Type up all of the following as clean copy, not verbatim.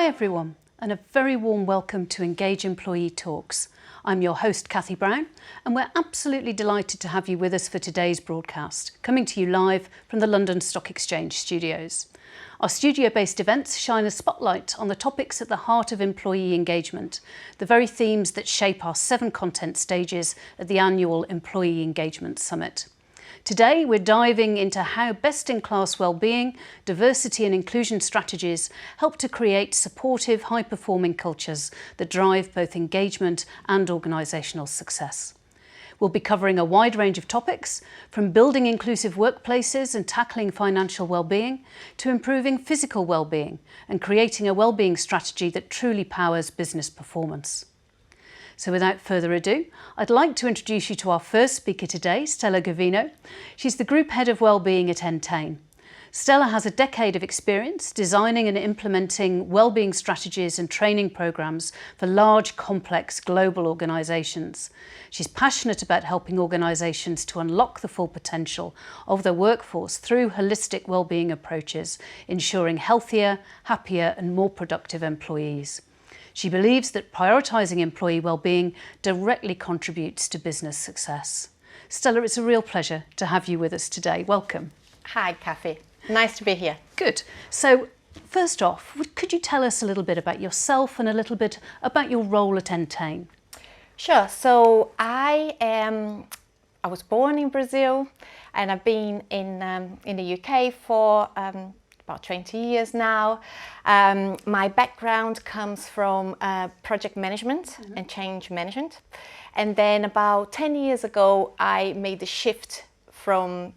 Hi everyone, and a very warm welcome to Engage Employee Talks. I'm your host Cathy Brown, and we're absolutely delighted to have you with us for today's broadcast, coming to you live from the London Stock Exchange studios. Our studio-based events shine a spotlight on the topics at the heart of employee engagement, the very themes that shape our 7 content stages at the annual Employee Engagement Summit. Today, we're diving into how best-in-class wellbeing, diversity and inclusion strategies help to create supportive, high-performing cultures that drive both engagement and organisational success. We'll be covering a wide range of topics, from building inclusive workplaces and tackling financial wellbeing, to improving physical wellbeing and creating a wellbeing strategy that truly powers business performance. So without further ado, I'd like to introduce you to our first speaker today, Stella Gavino. She's the Group Head of Wellbeing at Entain. Stella has a decade of experience designing and implementing wellbeing strategies and training programs for large, complex global organisations. She's passionate about helping organisations to unlock the full potential of their workforce through holistic wellbeing approaches, ensuring healthier, happier and more productive employees. She believes that prioritising employee wellbeing directly contributes to business success. Stella, it's a real pleasure to have you with us today. Welcome. Hi, Cathy. Nice to be here. Good. So, first off, could you tell us a little bit about yourself and a little bit about your role at Entain? Sure. So, I was born in Brazil, and I've been in the UK for about 20 years now. My background comes from project management and change management. And then about 10 years ago, I made the shift from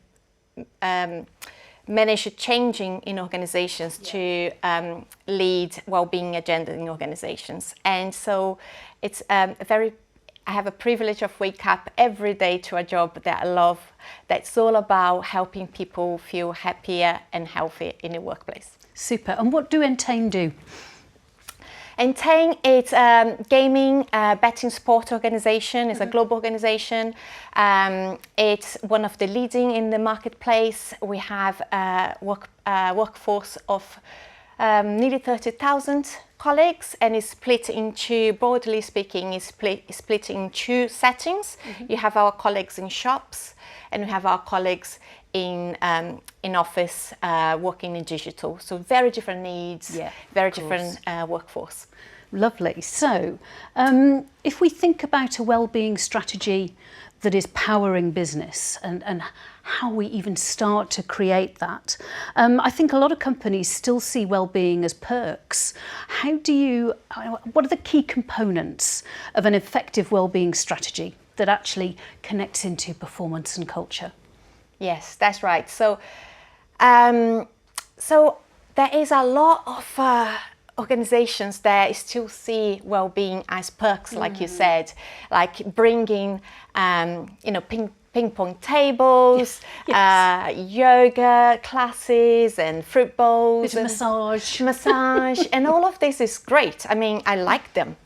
manage changing in organizations to lead well-being agenda in organizations. And so it's I have a privilege of wake up every day to a job that I love, that's all about helping people feel happier and healthier in the workplace. Super. And what do Entain do? Entain is a gaming betting sport organisation. It's a global organisation. It's one of the leading in the marketplace. We have a workforce of nearly 30,000 colleagues, and it's split into, broadly speaking, is split in 2 settings. You have our colleagues in shops, and we have our colleagues in office working in digital. So very different needs, very different workforce. Lovely. So if we think about a wellbeing strategy that is powering business and how we even start to create that, I think a lot of companies still see wellbeing as perks. What are the key components of an effective wellbeing strategy that actually connects into performance and culture? Yes, that's right. So, so there is a lot of organizations that still see well-being as perks, like you said, like bringing, ping pong tables, yoga classes, and fruit bowls, and massage, and all of this is great. I mean, I like them.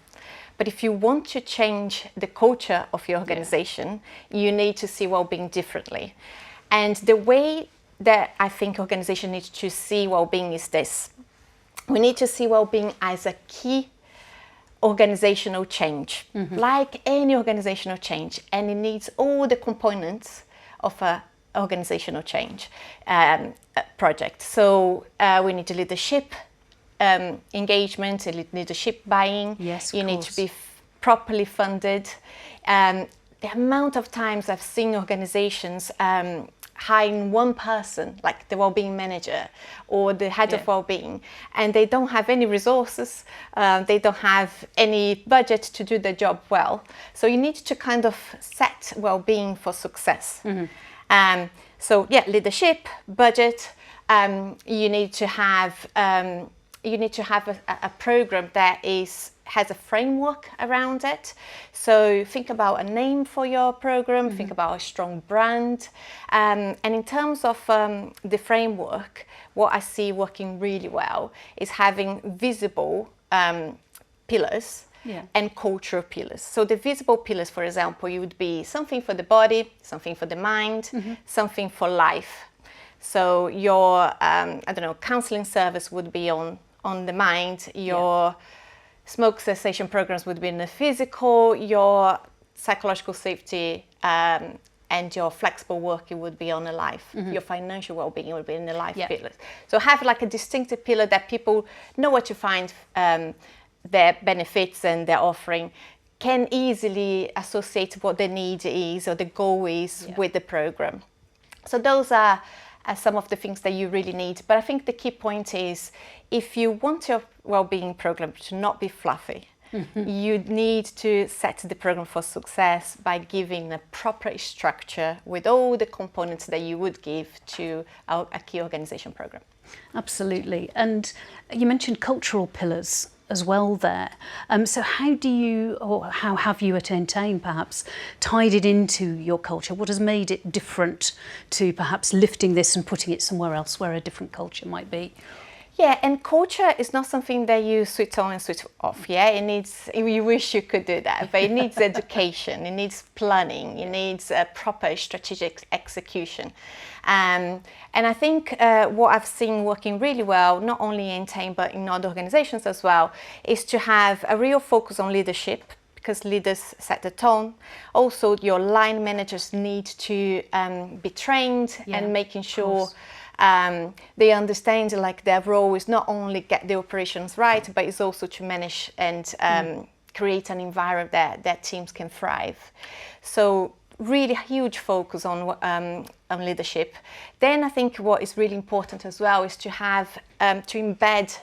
But if you want to change the culture of your organization, you need to see well-being differently. And the way that I think organizations need to see well-being is this. We need to see well-being as a key organizational change, like any organizational change, and it needs all the components of an organizational change project. So we need leadership engagement, leadership buying. Yes, you need to be properly funded. The amount of times I've seen organizations hiring one person, like the well-being manager or the head of well-being, and they don't have any resources, they don't have any budget to do their job well. So you need to kind of set well-being for success. Leadership, budget. You need to have a program that has a framework around it. So think about a name for your program, think about a strong brand. And in terms of the framework, what I see working really well is having visible pillars and cultural pillars. So the visible pillars, for example, you would be something for the body, something for the mind, something for life. So your, counseling service would be on on the mind, your smoke cessation programs would be in the physical, your psychological safety and your flexible working would be on the life. Your financial well-being would be in the life pillars. So have like a distinctive pillar that people know what to find their benefits and their offering, can easily associate what the need is or the goal is with the program. So those are some of the things that you really need. But I think the key point is, if you want your well-being program to not be fluffy, you need to set the program for success by giving a proper structure with all the components that you would give to a key organization program. Absolutely. And you mentioned cultural pillars as well there. So how do you, or how have you at Entain perhaps tied it into your culture? What has made it different to perhaps lifting this and putting it somewhere else where a different culture might be? Yeah, and culture is not something that you switch on and switch off. Yeah, it needs, you wish you could do that, but it needs education, it needs planning, it needs a proper strategic execution. And I think what I've seen working really well, not only in Entain but in other organizations as well, is to have a real focus on leadership, because leaders set the tone. Also, your line managers need to be trained and making sure they understand like their role is not only get the operations right, but it's also to manage and create an environment that teams can thrive. So really huge focus on leadership. Then I think what is really important as well is to have to embed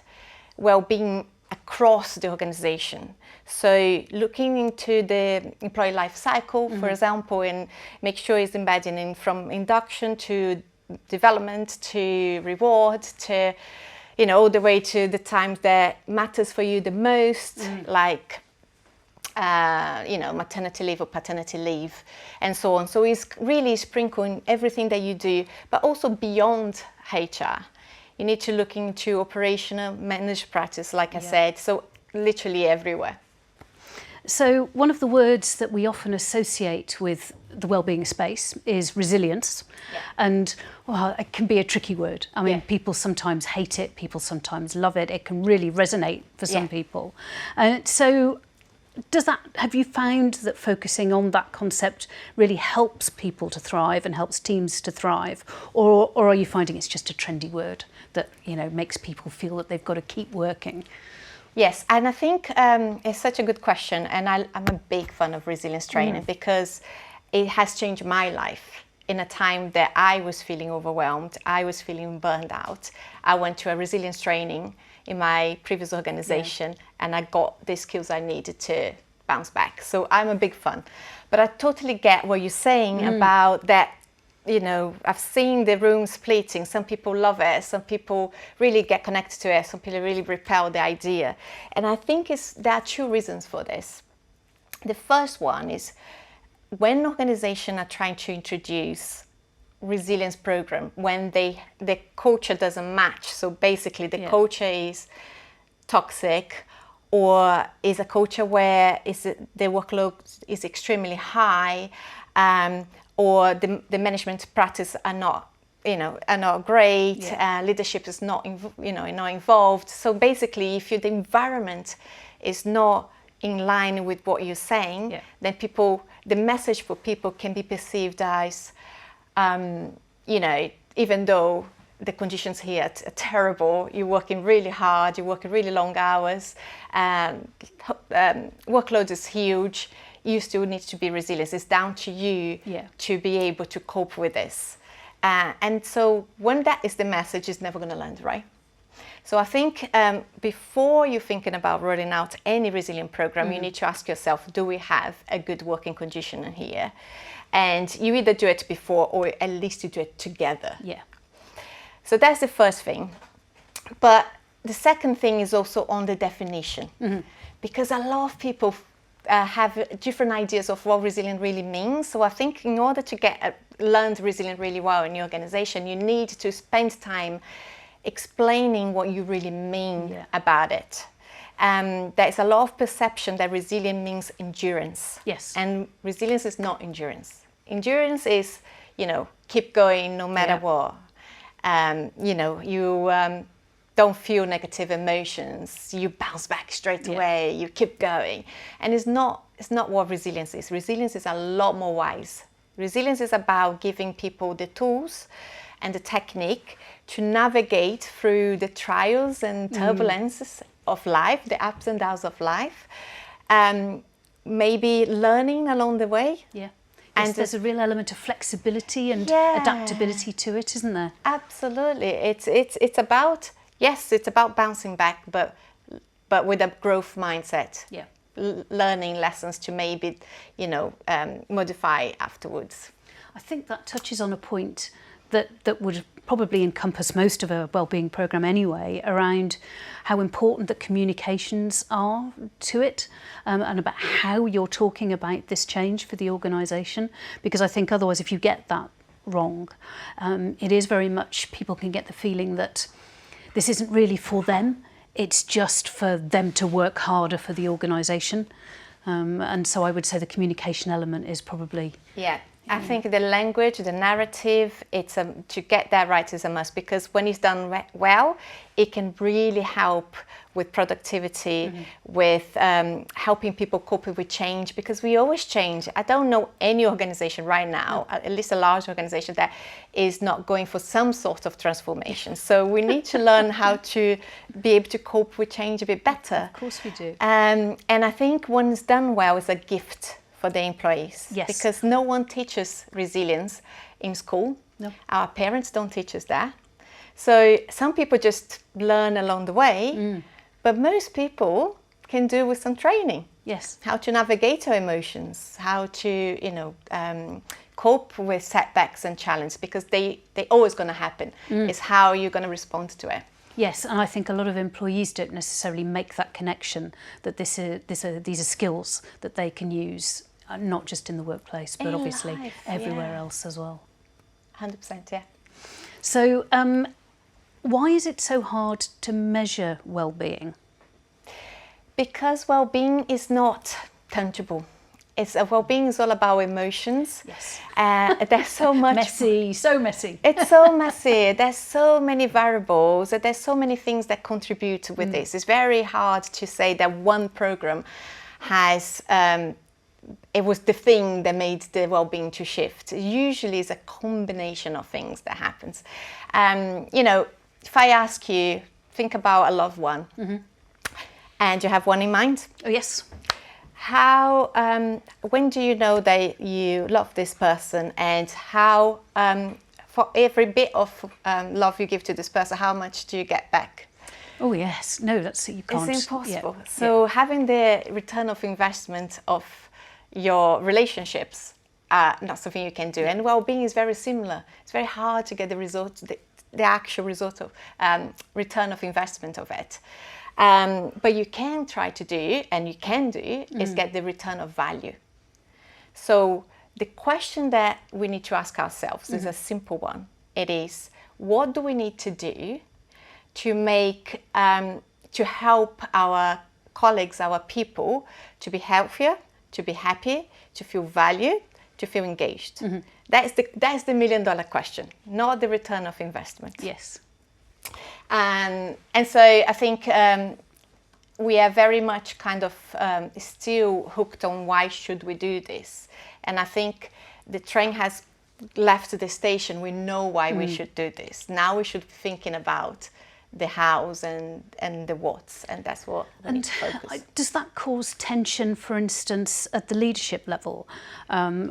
well-being across the organization. So looking into the employee life cycle, for example, and make sure it's embedded in from induction to development to reward to, you know, all the way to the times that matters for you the most, like you know, maternity leave or paternity leave and so on. So it's really sprinkling everything that you do, but also beyond HR. You need to look into operational managed practice, like I said, so literally everywhere. So one of the words that we often associate with the wellbeing space is resilience. And well, it can be a tricky word. I mean, people sometimes hate it, people sometimes love it. It can really resonate for some people. So have you found that focusing on that concept really helps people to thrive and helps teams to thrive? Or are you finding it's just a trendy word that, you know, makes people feel that they've got to keep working? Yes, and I think it's such a good question, and I'm a big fan of resilience training because it has changed my life. In a time that I was feeling overwhelmed, I was feeling burned out, I went to a resilience training in my previous organization and I got the skills I needed to bounce back. So I'm a big fan. But I totally get what you're saying about that. You know, I've seen the room splitting. Some people love it, some people really get connected to it, some people really repel the idea. And I think there are two reasons for this. The first one is when organizations are trying to introduce resilience program, when the culture doesn't match. So basically the culture is toxic, or is a culture where the workload is extremely high, or the management practice are not great, leadership is not involved. So basically, if the environment is not in line with what you're saying, then the message for people can be perceived as, even though the conditions here are terrible, you're working really hard, you're working really long hours, workload is huge, you still need to be resilient. It's down to you to be able to cope with this. And so when that is the message, it's never going to land, right? So I think before you're thinking about rolling out any resilient program, you need to ask yourself, do we have a good working condition in here? And you either do it before or at least you do it together. So that's the first thing. But the second thing is also on the definition, because a lot of people have different ideas of what resilient really means. So I think in order to learn resilient really well in your organization, you need to spend time explaining what you really mean about it. There's a lot of perception that resilient means endurance. And resilience is not endurance. Endurance is, keep going no matter what. don't feel negative emotions, you bounce back straight away, you keep going. And it's not what resilience is. Resilience is a lot more wise. Resilience is about giving people the tools and the technique to navigate through the trials and turbulences of life, the ups and downs of life, maybe learning along the way. Yeah. Yes, and there's a real element of flexibility and adaptability to it, isn't there? Absolutely. It's about, yes, it's about bouncing back, but with a growth mindset. Yeah. Learning lessons to maybe, modify afterwards. I think that touches on a point that would probably encompass most of a wellbeing programme anyway, around how important that communications are to it, and about how you're talking about this change for the organisation. Because I think otherwise, if you get that wrong, it is very much, people can get the feeling that this isn't really for them, it's just for them to work harder for the organisation. And so I would say the communication element is probably... Yeah. I think the language, the narrative, to get that right is a must, because when it's done well, it can really help with productivity, with helping people cope with change, because we always change. I don't know any organization right now, at least a large organization, that is not going for some sort of transformation. So we need to learn how to be able to cope with change a bit better. Of course we do. And I think when it's done well, it's a gift for the employees. Yes. Because no one teaches resilience in school. No. Our parents don't teach us that. So some people just learn along the way, but most people can do with some training. Yes. How to navigate our emotions, how to, cope with setbacks and challenges, because they're always going to happen. It's how you're going to respond to it. Yes, and I think a lot of employees don't necessarily make that connection, that these are skills that they can use, not just in the workplace, but obviously life, everywhere else as well. 100%, yeah. So why is it so hard to measure well-being? Because well-being is not tangible. Well-being is all about emotions. Yes. There's so much... Messy, so messy. It's so messy. There's so many variables. There's so many things that contribute with this. It's very hard to say that one program has... it was the thing that made the well-being to shift. Usually it's a combination of things that happens. If I ask you, think about a loved one, and you have one in mind. Oh, yes. How, when do you know that you love this person, and how, for every bit of love you give to this person, how much do you get back? Oh, yes. No, you can't. It's impossible. Yeah. So having the return of investment of your relationships, not something you can do. And well-being is very similar. It's very hard to get the result, the actual result of return of investment of it. But you can try to do, and you can do, is get the return of value. So the question that we need to ask ourselves is a simple one. It is, what do we need to do to make, to help our colleagues, our people, to be healthier, to be happy, to feel valued, to feel engaged? That is the $1 million question, not the return of investment. Yes. And so I think we are very much kind of still hooked on why should we do this. And I think the train has left the station. We know why we should do this. Now we should be thinking about the hows and the whats, and that's what we need to focus. Does that cause tension, for instance, at the leadership level,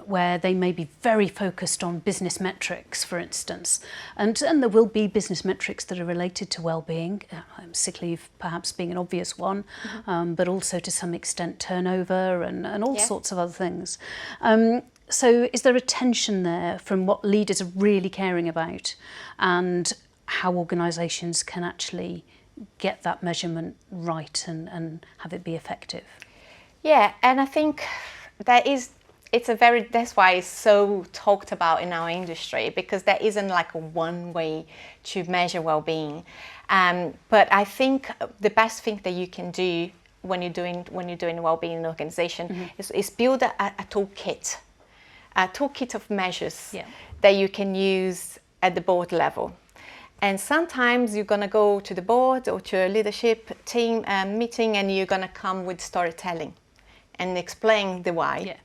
where they may be very focused on business metrics, for instance, and there will be business metrics that are related to well-being, sick leave perhaps being an obvious one, but also to some extent turnover and all sorts of other things. So is there a tension there from what leaders are really caring about and how organisations can actually get that measurement right and have it be effective? Yeah, and I think that's why it's so talked about in our industry, because there isn't like a one way to measure well-being. But I think the best thing that you can do when you're doing well-being in an organisation is build a toolkit of measures that you can use at the board level. And sometimes you're going to go to the board or to a leadership team meeting, and you're going to come with storytelling and explain the why. Yeah.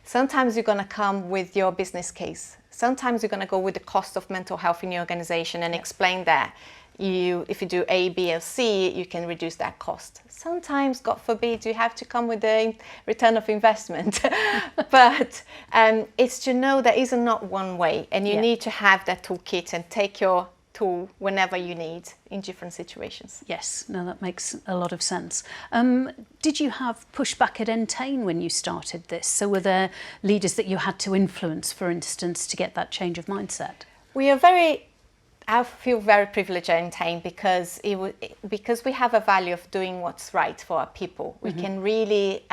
Sometimes you're going to come with your business case. Sometimes you're going to go with the cost of mental health in your organization and explain that. If you do A, B, or C, you can reduce that cost. Sometimes, God forbid, you have to come with a return of investment. But it's to know there is not one way, and you need to have that toolkit and take your tool whenever you need in different situations. Yes, no, that makes a lot of sense. Did you have pushback at Entain when you started this? So were there leaders that you had to influence, for instance, to get that change of mindset? I feel very privileged at Entain because we have a value of doing what's right for our people. We can really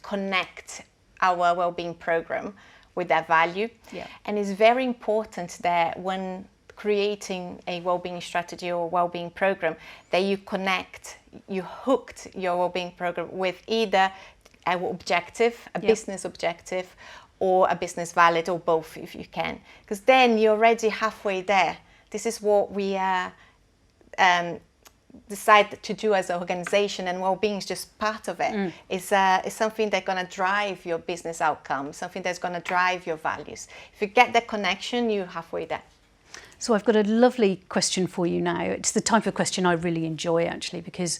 connect our wellbeing program with that value. Yeah. And it's very important that when creating a wellbeing strategy or wellbeing program, that you hooked your wellbeing program with either an objective, a business objective, or a business valid, or both if you can. Because then you're already halfway there. This is what we decide to do as an organization, and well-being is just part of it. It's something that's going to drive your business outcomes, something that's going to drive your values. If you get that connection, you're halfway there. So I've got a lovely question for you now. It's the type of question I really enjoy, actually, because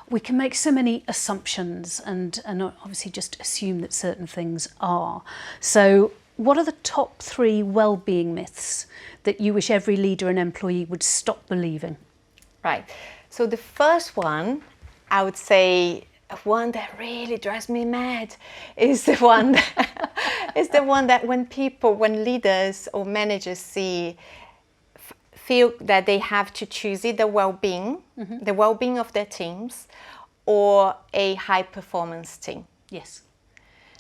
we can make so many assumptions and obviously just assume that certain things are. So what are the top 3 well-being myths that you wish every leader and employee would stop believing? Right. So the first one, I would say, one that really drives me mad is the one that when leaders or managers feel that they have to choose either well-being, the well-being of their teams, or a high-performance team. Yes.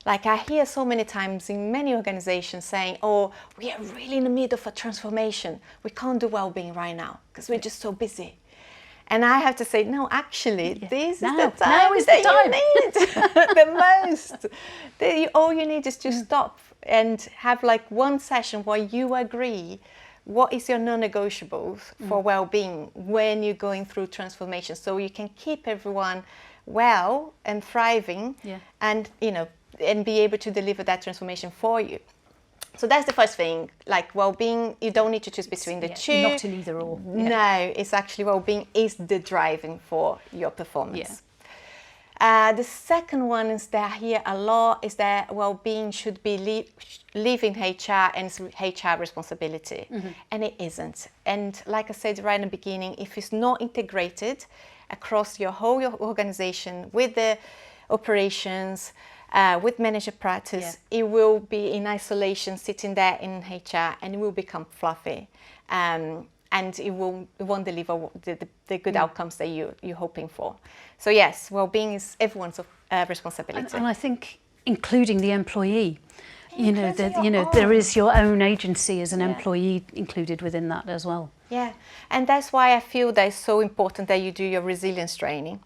Like I hear so many times in many organizations saying, oh, we are really in the middle of a transformation. We can't do well-being right now because we're just so busy. And I have to say, no, actually, this is the time you need the most. All you need is to stop and have like one session where you agree what is your non-negotiables for well-being when you're going through transformation, so you can keep everyone well and thriving, and and be able to deliver that transformation for you. So that's the first thing. Like well-being, you don't need to choose between the two. Not an either or. No, it's actually well-being is the driving for your performance. The second one is that I hear a lot is that well-being should be leaving HR and it's HR responsibility, and it isn't. And like I said right in the beginning, if it's not integrated across your whole organization with the operations, with manager practice, it will be in isolation, sitting there in HR, and it will become fluffy, and it won't deliver the good outcomes that you're hoping for. So yes, well-being is everyone's responsibility, and I think including the employee. There is your own agency as an employee included within that as well. Yeah, and that's why I feel that it's so important that you do your resilience training,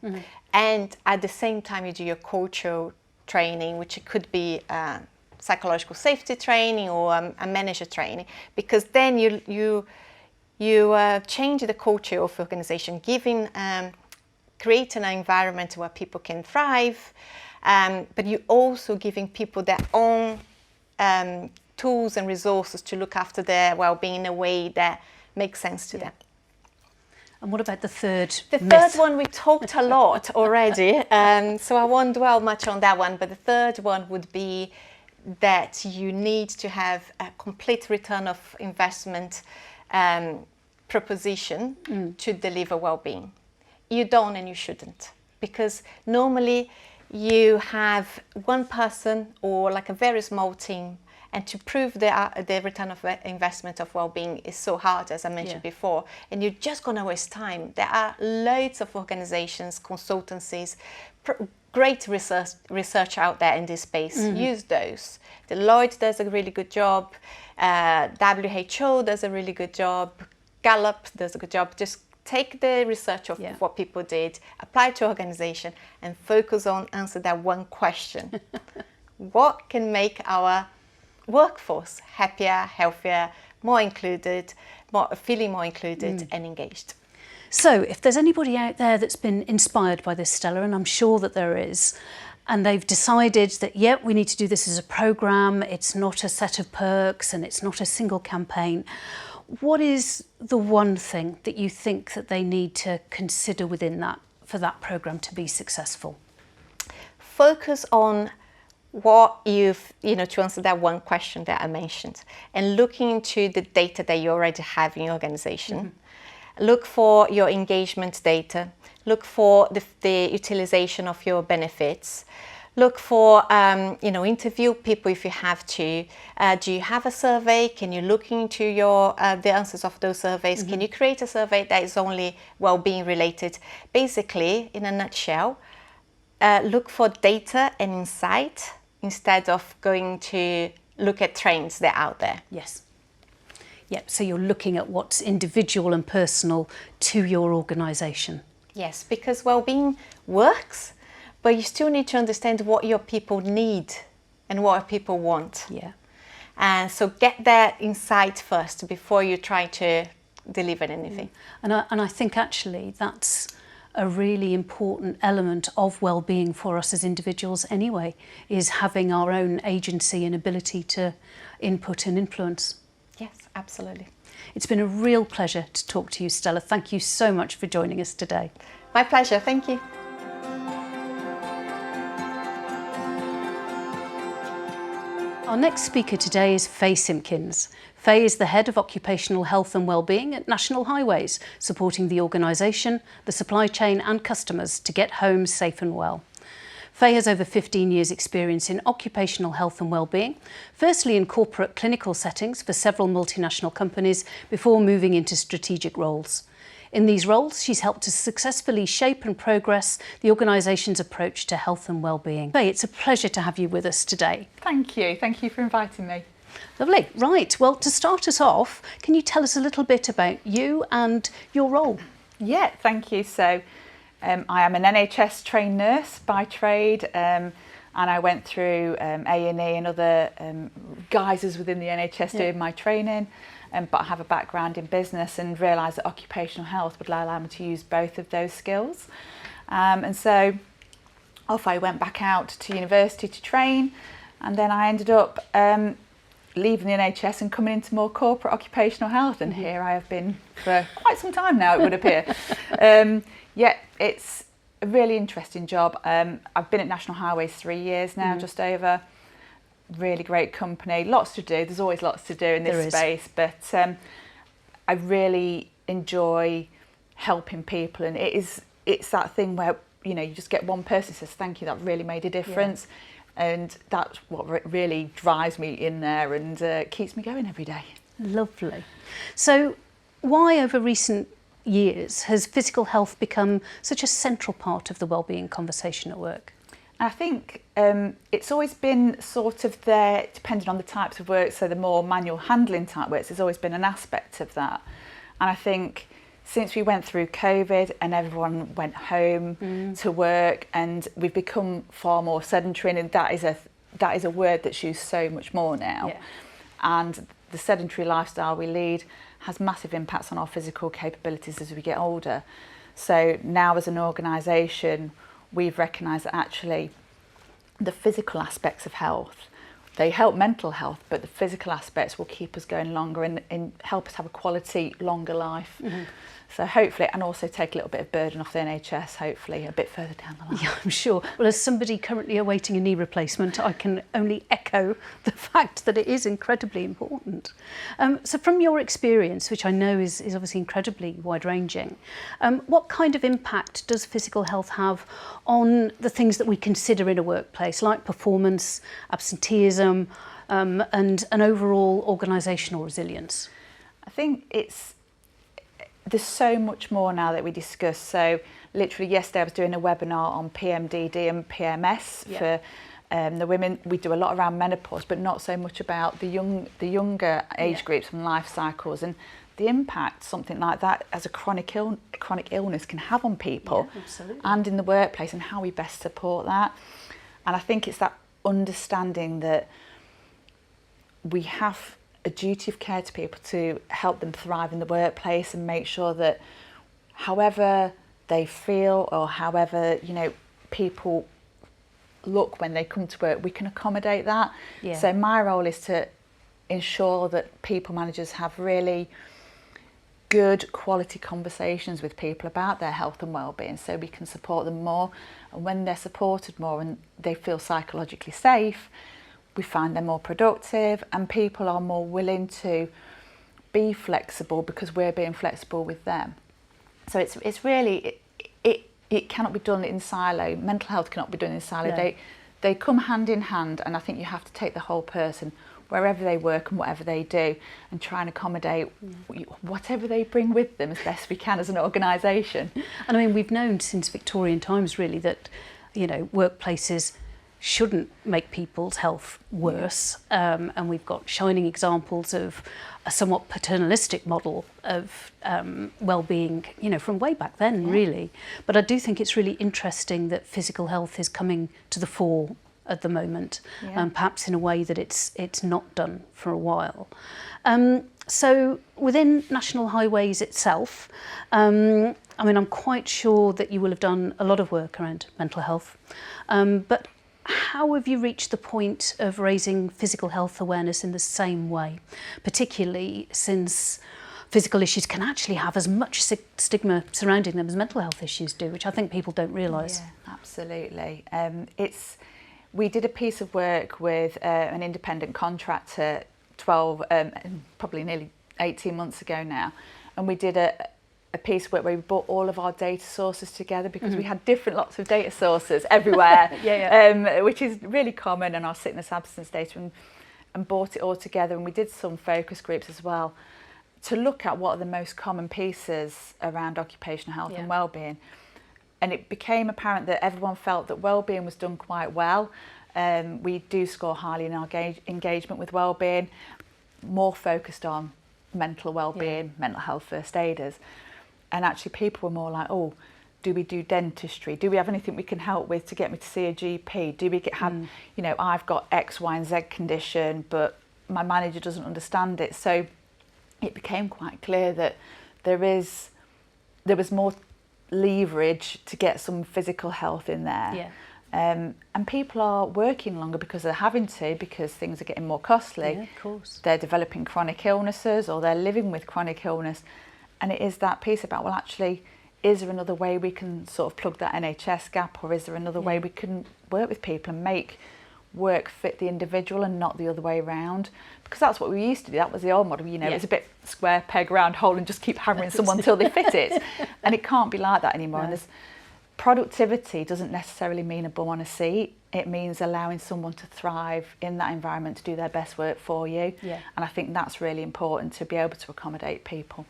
and at the same time you do your cultural training, which could be psychological safety training or a manager training, because then you change the culture of the organization, creating an environment where people can thrive, but you also giving people their own tools and resources to look after their well-being in a way that makes sense to them. And what about the third myth? The third one, we talked a lot already, so I won't dwell much on that one, but the third one would be that you need to have a complete return of investment proposition to deliver well-being. You don't and you shouldn't, because normally you have one person or like a very small team, and to prove the return of investment of well-being is so hard, as I mentioned before, and you're just going to waste time. There are loads of organizations, consultancies, great research out there in this space. Use those. Deloitte does a really good job. WHO does a really good job. Gallup does a good job. Just take the research of what people did, apply it to organization, and focus on answer that one question. What can make our workforce happier, healthier, more included, feeling more included and engaged. So if there's anybody out there that's been inspired by this, Stella, and I'm sure that there is, and they've decided that, yep, we need to do this as a programme, it's not a set of perks and it's not a single campaign, what is the one thing that you think that they need to consider within that for that programme to be successful? Focus on what you've, to answer that one question that I mentioned, and looking into the data that you already have in your organisation. Look for your engagement data. Look for the utilisation of your benefits. Look for, interview people if you have to. Do you have a survey? Can you look into the answers of those surveys? Can you create a survey that is only well-being related? Basically, in a nutshell, look for data and insight instead of going to look at trends that are out there. Yes. Yep, so you're looking at what's individual and personal to your organisation. Yes, because well-being works, but you still need to understand what your people need and what people want. Yeah. And so get that insight first before you try to deliver anything. And I think actually that's a really important element of well-being for us as individuals anyway, is having our own agency and ability to input and influence. Yes, absolutely. It's been a real pleasure to talk to you, Stella. Thank you so much for joining us today. My pleasure, thank you. Our next speaker today is Faye Simpkins. Faye is the Head of Occupational Health and Wellbeing at National Highways, supporting the organisation, the supply chain and customers to get home safe and well. Faye has over 15 years' experience in occupational health and wellbeing, firstly in corporate clinical settings for several multinational companies before moving into strategic roles. In these roles, she's helped to successfully shape and progress the organisation's approach to health and wellbeing. Faye, it's a pleasure to have you with us today. Thank you. Thank you for inviting me. Lovely. Right, well, to start us off, can you tell us a little bit about you and your role? Yeah, thank you. So I am an NHS trained nurse by trade, and I went through A&E and other guises within the NHS doing my training, but I have a background in business and realised that occupational health would allow me to use both of those skills. And so off I went back out to university to train, and then I ended up leaving the NHS and coming into more corporate occupational health, and here I have been for quite some time now, it would appear. Yeah, it's a really interesting job. I've been at National Highways 3 years now, just over. Really great company, lots to do. There's always lots to do in this space, but I really enjoy helping people, and it's that thing where you just get one person who says thank you, that really made a difference. Yeah. And that's what really drives me in there and keeps me going every day. Lovely. So why over recent years has physical health become such a central part of the wellbeing conversation at work? I think it's always been sort of there, depending on the types of work, so the more manual handling type works, there's always been an aspect of that. And I think since we went through COVID and everyone went home to work, and we've become far more sedentary, and that is a word that's used so much more now. Yeah. And the sedentary lifestyle we lead has massive impacts on our physical capabilities as we get older. So now as an organisation, we've recognised that actually the physical aspects of health, they help mental health, but the physical aspects will keep us going longer and help us have a quality, longer life. So hopefully, and also take a little bit of burden off the NHS, hopefully, a bit further down the line. Yeah, I'm sure. Well, as somebody currently awaiting a knee replacement, I can only echo the fact that it is incredibly important. So from your experience, which I know is obviously incredibly wide-ranging, what kind of impact does physical health have on the things that we consider in a workplace, like performance, absenteeism, and an overall organisational resilience? I think there's so much more now that we discuss. So literally yesterday I was doing a webinar on PMDD and PMS for the women. We do a lot around menopause, but not so much about the younger age groups and life cycles, and the impact something like that as a chronic illness can have on people and in the workplace, and how we best support that. And I think it's that understanding that we have a duty of care to people to help them thrive in the workplace and make sure that however they feel or however, you know, people look when they come to work, we can accommodate that. Yeah. So my role is to ensure that people managers have really good quality conversations with people about their health and well-being, so we can support them more. And when they're supported more and they feel psychologically safe, we find they're more productive and people are more willing to be flexible because we're being flexible with them. So it's really, it cannot be done in silo. Mental health cannot be done in silo. No. They come hand in hand, and I think you have to take the whole person wherever they work and whatever they do and try and accommodate whatever they bring with them as best we can as an organisation. And I mean, we've known since Victorian times really that, you know, workplaces shouldn't make people's health worse, and we've got shining examples of a somewhat paternalistic model of well-being, you know, from way back then, really. But I do think it's really interesting that physical health is coming to the fore at the moment, perhaps in a way that it's not done for a while. So within National Highways itself, I mean, I'm quite sure that you will have done a lot of work around mental health, but how have you reached the point of raising physical health awareness in the same way, particularly since physical issues can actually have as much stigma surrounding them as mental health issues do, which I think people don't realise? Yeah, absolutely. We did a piece of work with an independent contractor probably nearly 18 months ago now, and we did a piece where we brought all of our data sources together because we had lots of data sources everywhere, which is really common, and our sickness absence data, and brought it all together. And we did some focus groups as well to look at what are the most common pieces around occupational health and well-being. And it became apparent that everyone felt that well-being was done quite well. We do score highly in our engagement with well-being, more focused on mental well-being, mental health first aiders. And actually people were more like, oh, do we do dentistry? Do we have anything we can help with to get me to see a GP? Do we have, you know, I've got X, Y and Z condition, but my manager doesn't understand it. So it became quite clear that there was more leverage to get some physical health in there. And people are working longer because they're having to, because things are getting more costly. Yeah, of course. They're developing chronic illnesses or they're living with chronic illness. And it is that piece about, well, actually, is there another way we can sort of plug that NHS gap, or is there another way we can work with people and make work fit the individual and not the other way around? Because that's what we used to do. That was the old model, you know, it was a bit square peg round hole and just keep hammering someone until they fit it. And it can't be like that anymore. No. And there's productivity doesn't necessarily mean a bum on a seat. It means allowing someone to thrive in that environment, to do their best work for you. And I think that's really important, to be able to accommodate people.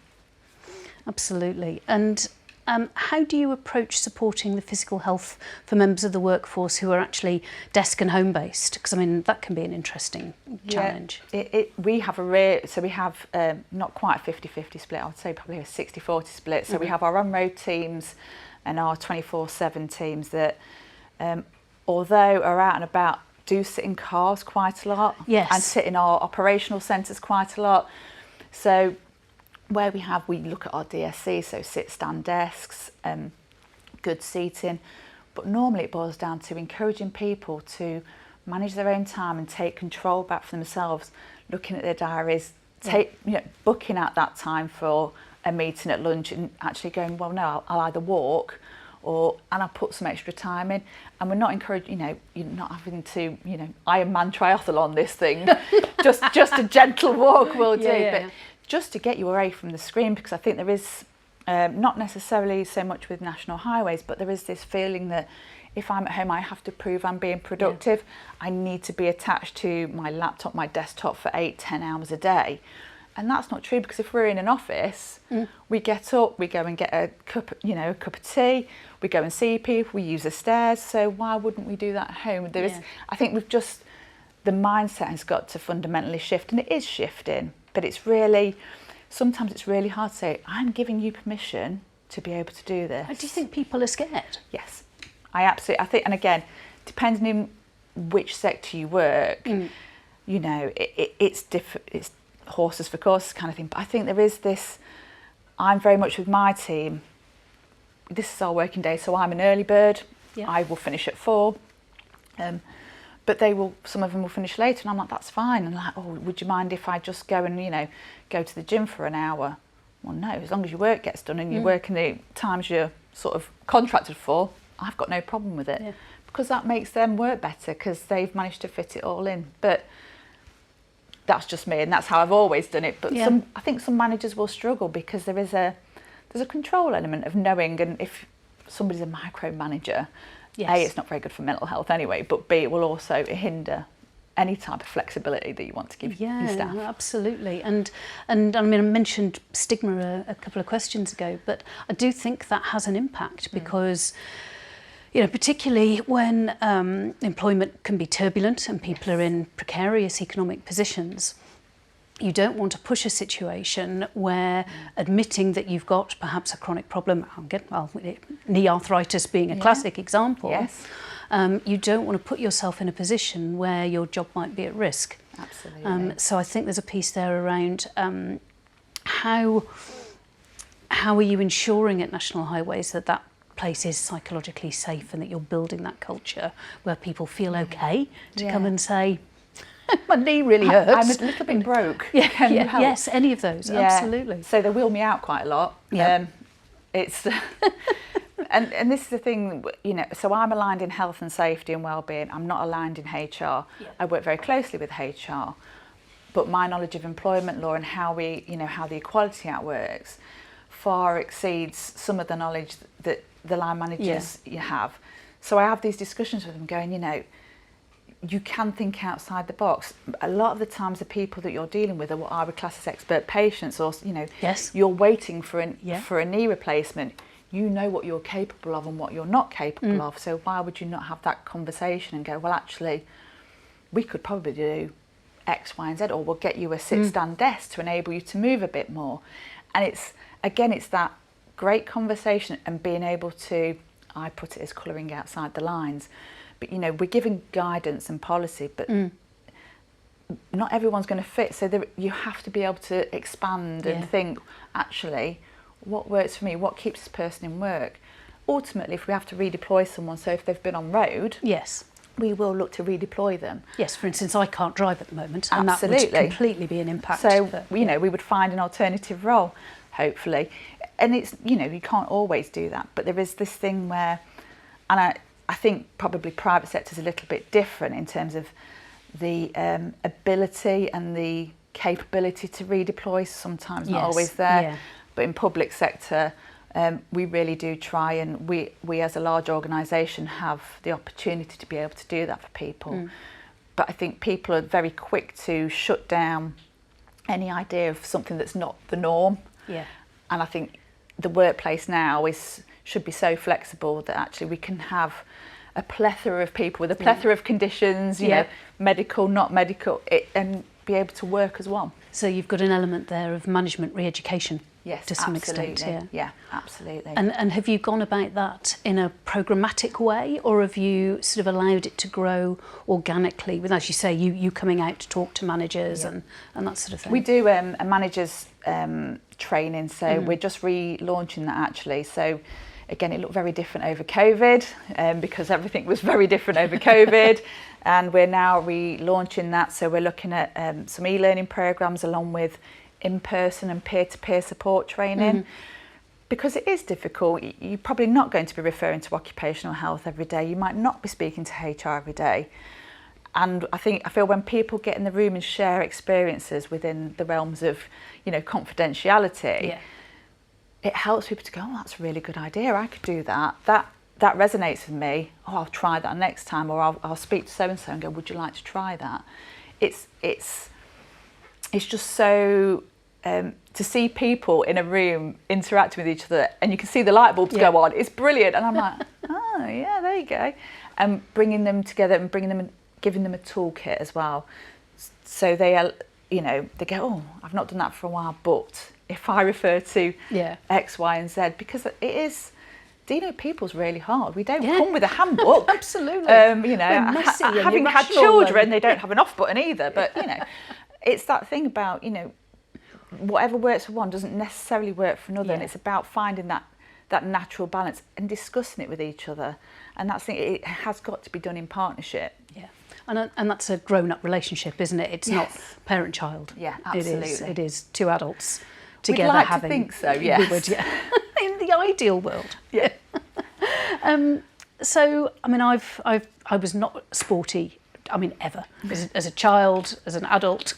Absolutely. And how do you approach supporting the physical health for members of the workforce who are actually desk and home based? Because I mean, that can be an interesting challenge. We have not quite a 50-50 split, I would say probably a 60-40 split. So we have our on-road teams and our 24/7 teams that, although are out and about, do sit in cars quite a lot and sit in our operational centres quite a lot. So where we look at our DSC, so sit, stand desks, good seating, but normally it boils down to encouraging people to manage their own time and take control back for themselves, looking at their diaries, booking out that time for a meeting at lunch and actually going, well, no, I'll either walk and I'll put some extra time in. And we're not encouraging, you're not having to, Ironman triathlon this thing, just a gentle walk will do. But just to get you away from the screen, because I think there is, not necessarily so much with National Highways, but there is this feeling that if I'm at home, I have to prove I'm being productive. I need to be attached to my laptop, my desktop for 8-10 hours a day. And that's not true, because if we're in an office, we get up, we go and get a cup of tea, we go and see people, we use the stairs. So why wouldn't we do that at home? I think the mindset has got to fundamentally shift, and it is shifting. But sometimes it's really hard to say, I'm giving you permission to be able to do this. Do you think people are scared? Yes, I think, and again, depending on which sector you work, it's horses for courses kind of thing. But I think there is this, I'm very much with my team, this is our working day, so I'm an early bird. Yeah. I will finish at 4. But some of them will finish later, and I'm like, that's fine. And like, oh, would you mind if I just go and, go to the gym for an hour? Well, no, as long as your work gets done and you work in the times you're sort of contracted for, I've got no problem with it. Yeah. Because that makes them work better because they've managed to fit it all in. But that's just me, and that's how I've always done it. But Yeah. I think some managers will struggle because there's a control element of knowing, and if somebody's a micromanager, Yes. A, it's not very good for mental health anyway, but B, it will also hinder any type of flexibility that you want to give your staff. Absolutely. And I mean, I mentioned stigma a couple of questions ago, but I do think that has an impact because, particularly when employment can be turbulent and people are in precarious economic positions, you don't want to push a situation where admitting that you've got perhaps a chronic problem, knee arthritis being a classic example, Yes. you don't want to put yourself in a position where your job might be at risk. Absolutely. So I think there's a piece there around how are you ensuring at National Highways that place is psychologically safe and that you're building that culture where people feel okay to come and say, my knee really hurts. I'm a little bit broke. Can you help? Yes, any of those, absolutely. So they wheel me out quite a lot. Yeah. It's and this is the thing, so I'm aligned in health and safety and wellbeing. I'm not aligned in HR. Yeah. I work very closely with HR, but my knowledge of employment law and how how the Equality Act works far exceeds some of the knowledge that the line managers you have. So I have these discussions with them going, you can think outside the box. A lot of the times the people that you're dealing with are what I would class as expert patients, or Yes. you're waiting for a knee replacement. You know what you're capable of and what you're not capable of. So why would you not have that conversation and go, well, actually, we could probably do X, Y, and Z, or we'll get you a sit-stand desk to enable you to move a bit more. And it's that great conversation and being able to, I put it as colouring outside the lines, but we're giving guidance and policy, but not everyone's going to fit. So you have to be able to expand and think, actually, what works for me? What keeps this person in work? Ultimately, if we have to redeploy someone, so if they've been on road, Yes. we will look to redeploy them. Yes, for instance, I can't drive at the moment, and Absolutely. that would completely be an impact. So, but, we would find an alternative role, hopefully. And it's, you can't always do that, but there is this thing where, and I think probably private sector is a little bit different in terms of the ability and the capability to redeploy, sometimes not always there. Yeah. But in public sector, we really do try, and we as a large organisation have the opportunity to be able to do that for people. But I think people are very quick to shut down any idea of something that's not the norm. Yeah. And I think the workplace now should be so flexible that actually we can have a plethora of people with a plethora of conditions, you know, medical, not medical, and be able to work as one. So you've got an element there of management re-education. Yes, to some absolutely. extent. Yeah, absolutely. And have you gone about that in a programmatic way, or have you sort of allowed it to grow organically with, as you say, you coming out to talk to managers and that sort of thing? We do a manager's training, so we're just relaunching that actually. So again, it looked very different over COVID because everything was very different over COVID. And we're now relaunching that. So we're looking at some e-learning programs along with in-person and peer-to-peer support training, because it is difficult. You're probably not going to be referring to occupational health every day. You might not be speaking to HR every day. And I feel when people get in the room and share experiences within the realms of, confidentiality, it helps people to go, oh, that's a really good idea. I could do that. That resonates with me. Oh, I'll try that next time, or I'll speak to so-and-so and go, would you like to try that? It's just so, to see people in a room interacting with each other and you can see the light bulbs go on, it's brilliant. And I'm like, oh yeah, there you go. And bringing them together and giving them a toolkit as well. So they are, they go, oh, I've not done that for a while, but if I refer to X, Y, and Z, because it is, dealing with people's really hard. We don't come with a handbook. Absolutely. Having had children, they don't have an off button either. But, it's that thing about, whatever works for one doesn't necessarily work for another, Yeah. and it's about finding that natural balance and discussing it with each other. And that's the thing, it has got to be done in partnership. Yeah, and that's a grown-up relationship, isn't it? It's not Yes. parent-child. Yeah, absolutely. It is two adults We'd together like having. to think so, We yes. would, yeah. In the ideal world. Yeah. So, I mean, I was not sporty, I mean, ever, as a child, as an adult.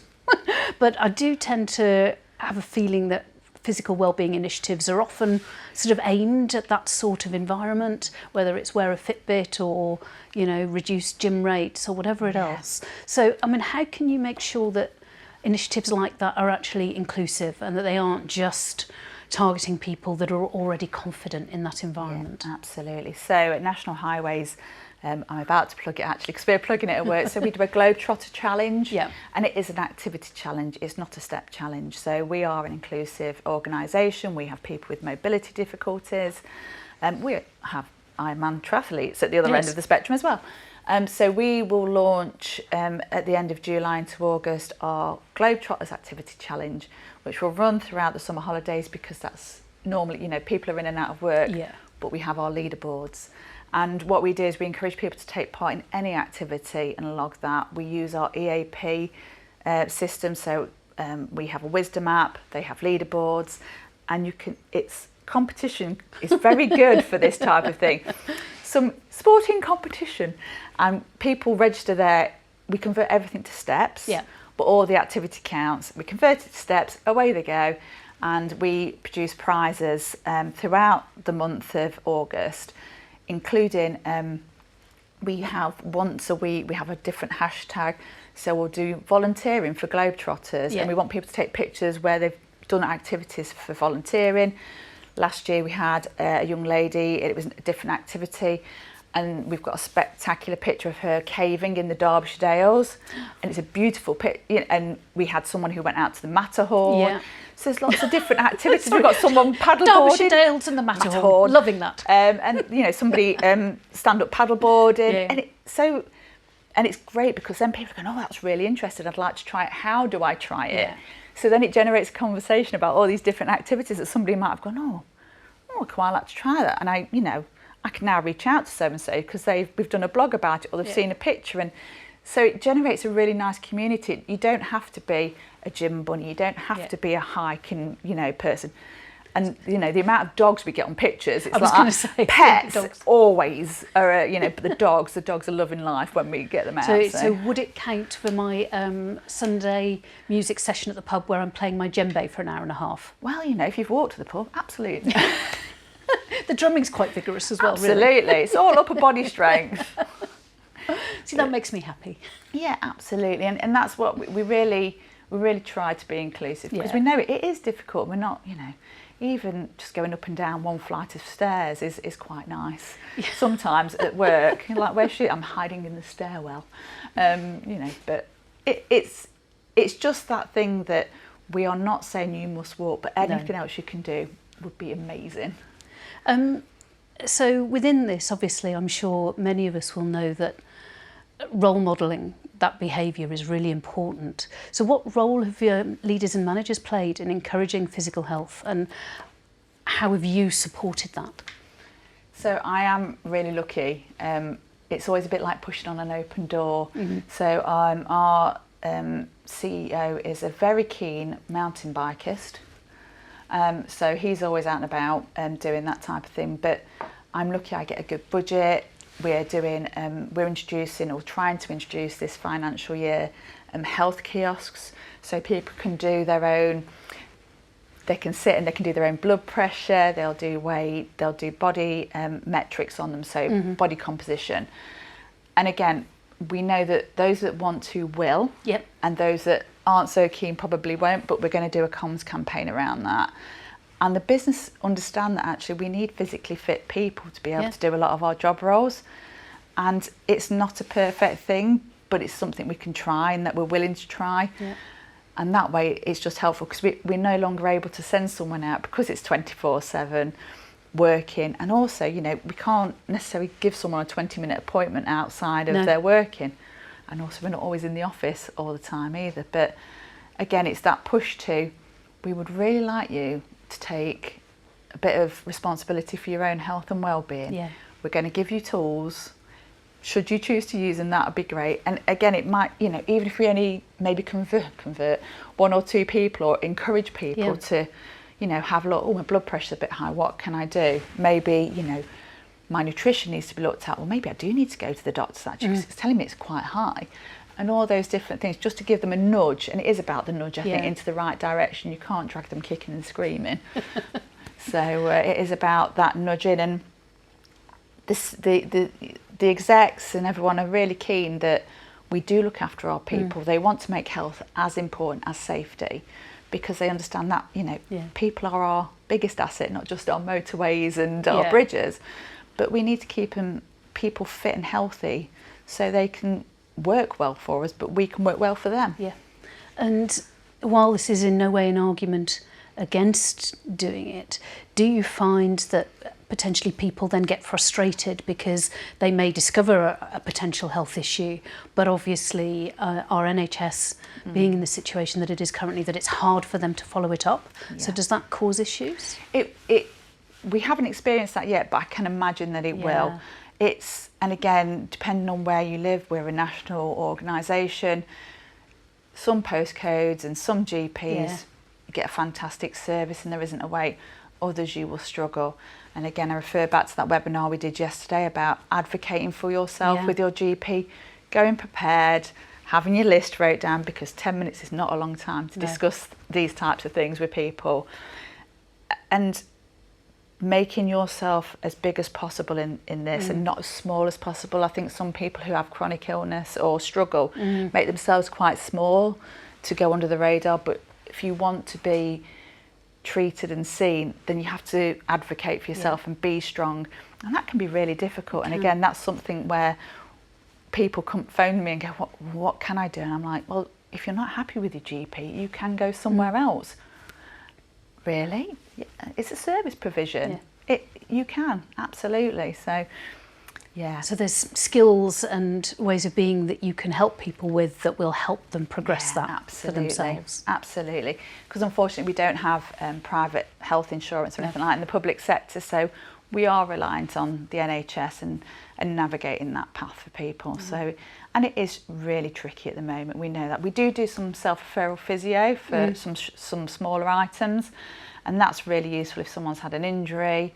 But I do tend to have a feeling that physical wellbeing initiatives are often sort of aimed at that sort of environment, whether it's wear a Fitbit or, you know, reduce gym rates or whatever else. So, I mean, how can you make sure that initiatives like that are actually inclusive and that they aren't just targeting people that are already confident in that environment? Yeah, absolutely. So at National Highways, I'm about to plug it actually because we're plugging it at work. So we do a Globetrotter challenge, Yeah. and it is an activity challenge. It's not a step challenge. So we are an inclusive organisation. We have people with mobility difficulties. We have Ironman triathletes at the other end Yes. of the spectrum as well. So we will launch at the end of July into August our Globetrotters Activity Challenge, which will run throughout the summer holidays because that's normally, you know, people are in and out of work, Yeah. but we have our leaderboards. And what we do is we encourage people to take part in any activity and log that. We use our EAP system, so we have a wisdom app, they have leaderboards, and competition is very good for this type of thing. Some sporting competition, and people register there. We convert everything to steps, Yeah. but all the activity counts. We convert it to steps, away they go, and we produce prizes throughout the month of August, including we have once a week, we have a different hashtag. So we'll do volunteering for Globetrotters, Yeah. and we want people to take pictures where they've done activities for volunteering. Last year we had a young lady, it was a different activity, and we've got a spectacular picture of her caving in the Derbyshire Dales, and it's a beautiful picture. And we had someone who went out to the Matterhorn. Yeah. So there's lots of different activities. We've got someone paddleboarding. Derbyshire Dales and the Matterhorn. Matterhorn. Loving that. And you know, somebody stand-up paddleboarding, Yeah. and it's great because then people are going, oh, that's really interesting. I'd like to try it. How do I try it? Yeah. So then it generates a conversation about all these different activities that somebody might have gone, oh, I'd quite like to try that. And I can now reach out to so and so because we've done a blog about it or they've seen a picture, and so it generates a really nice community. You don't have to be a gym bunny. You don't have to be a hiking, person. And the amount of dogs we get on pictures, it's I was like gonna say, pets dogs. always are. But the dogs are loving life when we get them out. So would it count for my Sunday music session at the pub where I'm playing my djembe for an hour and a half? Well, if you've walked to the pub, absolutely. The drumming's quite vigorous as well, Absolutely. really. It's all upper body strength. See, that makes me happy. Yeah, absolutely. And that's what we really try to be inclusive, because Yeah. we know it is difficult. We're not, even just going up and down one flight of stairs is quite nice. Yeah. Sometimes at work, you're like, where's she? I'm hiding in the stairwell. But it's just that thing that we are not saying you must walk, but anything else you can do would be amazing. So within this, obviously, I'm sure many of us will know that role modelling that behaviour is really important. So what role have your leaders and managers played in encouraging physical health, and how have you supported that? So I am really lucky. It's always a bit like pushing on an open door. Mm-hmm. So our CEO is a very keen mountain bikist. So he's always out and about doing that type of thing. But I'm lucky I get a good budget. We're introducing or trying to introduce this financial year health kiosks, so people can do their own. They can sit and they can do their own blood pressure. They'll do weight. They'll do body metrics on them, so body composition. And again, we know that those that want to will, and those that aren't so keen probably won't. But we're going to do a comms campaign around that. And the business understand that actually we need physically fit people to be able to do a lot of our job roles. And it's not a perfect thing, but it's something we can try and that we're willing to try. Yeah. And that way it's just helpful, because we're no longer able to send someone out because it's 24/7 working. And also, we can't necessarily give someone a 20-minute appointment outside of their working. And also we're not always in the office all the time either. But again, it's that push to, we would really like you to take a bit of responsibility for your own health and well-being. Yeah. We're going to give you tools. Should you choose to use them, that would be great. And again, it might, you know, even if we only maybe convert 1 or 2 people, or encourage people to, you know, have a look, oh, my blood pressure's a bit high, what can I do? Maybe, you know, my nutrition needs to be looked at. Well, maybe I do need to go to the doctor actually, because it's telling me it's quite high. And all those different things, just to give them a nudge. And it is about the nudge, I think, into the right direction. You can't drag them kicking and screaming. So it is about that nudging. And the execs and everyone are really keen that we do look after our people. They want to make health as important as safety, because they understand that, you know, people are our biggest asset, not just our motorways and our bridges, but we need to keep people fit and healthy so they can work well for us, but we can work well for them. Yeah. And while this is in no way an argument against doing it, do you find that potentially people then get frustrated because they may discover a potential health issue, but obviously our NHS being in the situation that it is currently, that it's hard for them to follow it up? So does that cause issues? We haven't experienced that yet, but I can imagine that it will. And again, depending on where you live, we're a national organisation. Some postcodes and some GPs get a fantastic service and there isn't a wait. Others you will struggle. And again, I refer back to that webinar we did yesterday about advocating for yourself with your GP, going prepared, having your list wrote down, because 10 minutes is not a long time to discuss these types of things with people. And making yourself as big as possible in this and not as small as possible. I think some people who have chronic illness or struggle make themselves quite small to go under the radar, but if you want to be treated and seen, then you have to advocate for yourself and be strong, and that can be really difficult. And again, that's something where people come phone me and go, what can I do? And I'm like, well, if you're not happy with your GP, you can go somewhere else. Really? Yeah, it's a service provision. You can, absolutely. So so there's skills and ways of being that you can help people with that will help them progress that for themselves. Absolutely. Because unfortunately we don't have private health insurance or anything like that in the public sector, so we are reliant on the NHS and navigating that path for people. So, and it is really tricky at the moment. We know that. We do some self-referral physio for some smaller items, and that's really useful if someone's had an injury.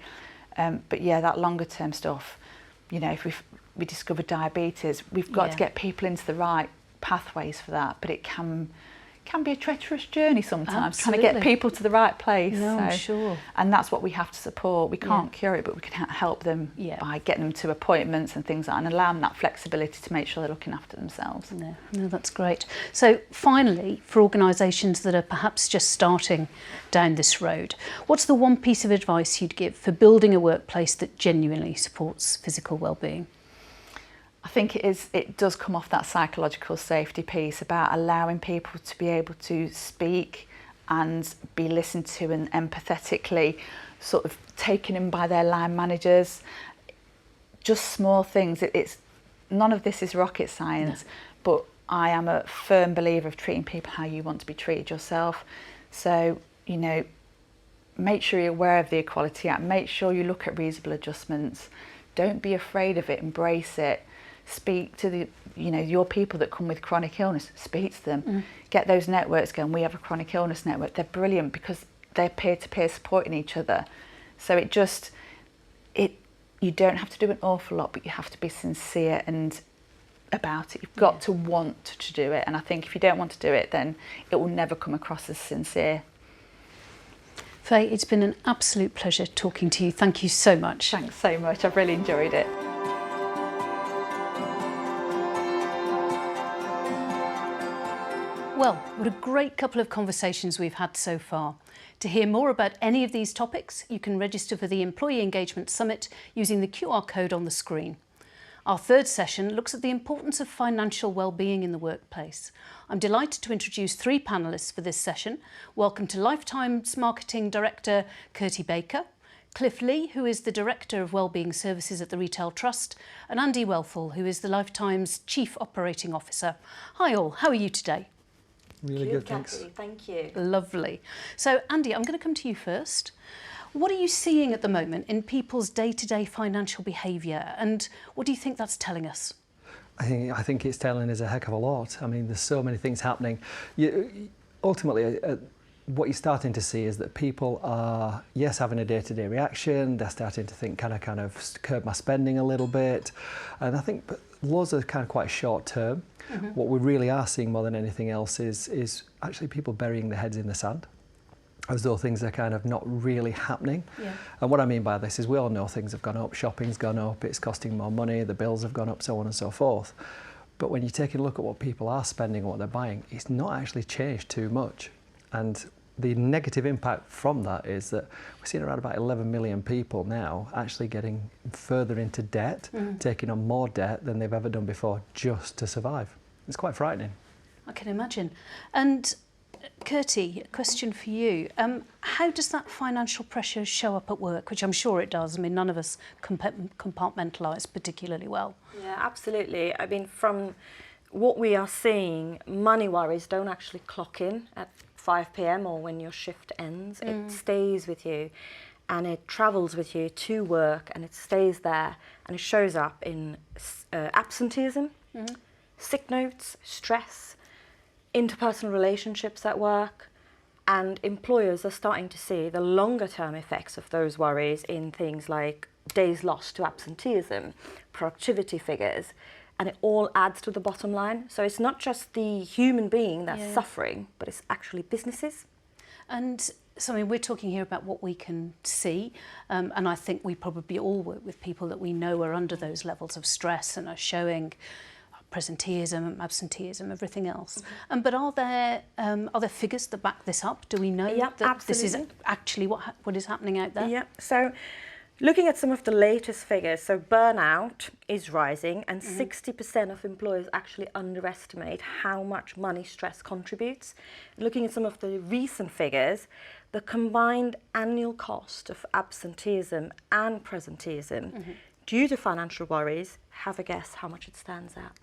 But yeah, that longer term stuff, you know, if we discover diabetes, we've got to get people into the right pathways for that. But it can be a treacherous journey sometimes, trying to get people to the right place. I'm sure. And that's what we have to support. We can't cure it, but we can help them by getting them to appointments and things like that, and allow them that flexibility to make sure they're looking after themselves. No, that's great. So finally, for organisations that are perhaps just starting down this road, what's the one piece of advice you'd give for building a workplace that genuinely supports physical well-being? I think it does come off that psychological safety piece about allowing people to be able to speak and be listened to and empathetically sort of taken in by their line managers. Just small things. It's none of this is rocket science, but I am a firm believer of treating people how you want to be treated yourself. So, you know, make sure you're aware of the Equality Act, make sure you look at reasonable adjustments. Don't be afraid of it, embrace it. Speak to your people that come with chronic illness, speak to them, get those networks going. We have a chronic illness network. They're brilliant because they're peer-to-peer supporting each other. So you don't have to do an awful lot, but you have to be sincere and about it. You've got to want to do it. And I think if you don't want to do it, then it will never come across as sincere. Faye, it's been an absolute pleasure talking to you. Thank you so much. Thanks so much. I've really enjoyed it. Well, what a great couple of conversations we've had so far. To hear more about any of these topics, you can register for the Employee Engagement Summit using the QR code on the screen. Our third session looks at the importance of financial well-being in the workplace. I'm delighted to introduce 3 panellists for this session. Welcome to Lifetime's Marketing Director, Kirsty Baker, Cliff Lee, who is the Director of Wellbeing Services at the Retail Trust, and Andy Welfel, who is the Lifetime's Chief Operating Officer. Hi all, how are you today? Really good, thanks. Kathy. Thank you. Lovely. So, Andy, I'm going to come to you first. What are you seeing at the moment in people's day-to-day financial behaviour, and what do you think that's telling us? I think it's telling us a heck of a lot. I mean, there's so many things happening. Ultimately, what you're starting to see is that people are, yes, having a day-to-day reaction. They're starting to think, can I kind of curb my spending a little bit? And I think laws are kind of quite short term. What we really are seeing more than anything else is actually people burying their heads in the sand, as though things are kind of not really happening. Yeah. And what I mean by this is we all know things have gone up, shopping's gone up, it's costing more money, the bills have gone up, so on and so forth. But when you take a look at what people are spending and what they're buying, it's not actually changed too much. And the negative impact from that is that we're seeing around about 11 million people now actually getting further into debt, taking on more debt than they've ever done before just to survive. It's quite frightening. I can imagine. And Curtie, a question for you. How does that financial pressure show up at work, which I'm sure it does? I mean, none of us compartmentalise particularly well. Yeah, absolutely. I mean, from what we are seeing, money worries don't actually clock in at 5 p.m. or when your shift ends. It stays with you and it travels with you to work and it stays there and it shows up in absenteeism, sick notes, stress, interpersonal relationships at work, and employers are starting to see the longer term effects of those worries in things like days lost to absenteeism, productivity figures, and it all adds to the bottom line. So it's not just the human being that's suffering, but it's actually businesses. And so, I mean, we're talking here about what we can see, and I think we probably all work with people that we know are under those levels of stress and are showing presenteeism, absenteeism, everything else. But are there figures that back this up? Do we know that absolutely. this is actually what is happening out there? Yeah. So looking at some of the latest figures, so burnout is rising and 60% of employers actually underestimate how much money stress contributes. Looking at some of the recent figures, the combined annual cost of absenteeism and presenteeism due to financial worries, have a guess how much it stands at?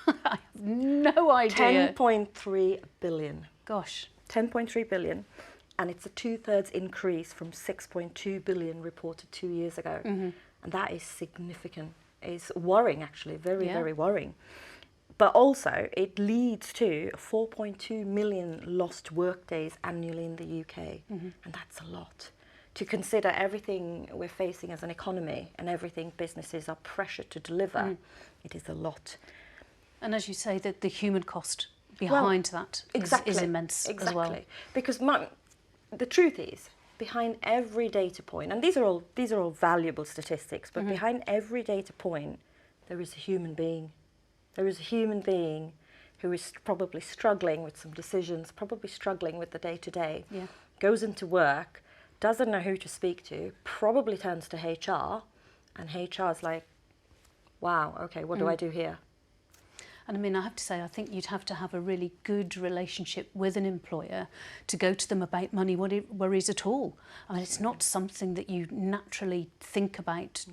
I have no idea. 10.3 billion. Gosh. 10.3 billion. And it's a 2/3 increase from 6.2 billion reported 2 years ago. And that is significant. It's worrying, actually, very, very worrying. But also, it leads to 4.2 million lost workdays annually in the UK. And that's a lot. To consider everything we're facing as an economy and everything businesses are pressured to deliver, it is a lot. And as you say, that the human cost behind that is immense as well. Because the truth is, behind every data point, and these are all valuable statistics, but behind every data point, there is a human being. There is a human being who is probably struggling with some decisions, probably struggling with the day-to-day, goes into work, doesn't know who to speak to, probably turns to HR, and HR is like, wow, okay, what do I do here? And I mean, I have to say, I think you'd have to have a really good relationship with an employer to go to them about money worries at all. I mean, it's not something that you naturally think about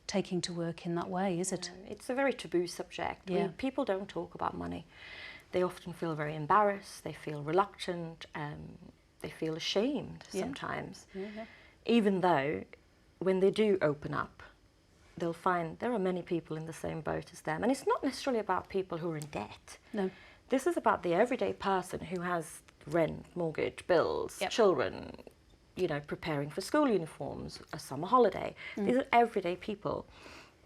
taking to work in that way, is it? No, it's a very taboo subject. Yeah. People don't talk about money. They often feel very embarrassed, they feel reluctant, they feel ashamed sometimes. Even though when they do open up, they'll find there are many people in the same boat as them. And it's not necessarily about people who are in debt. No. This is about the everyday person who has rent, mortgage, bills, children, preparing for school uniforms, a summer holiday. These are everyday people.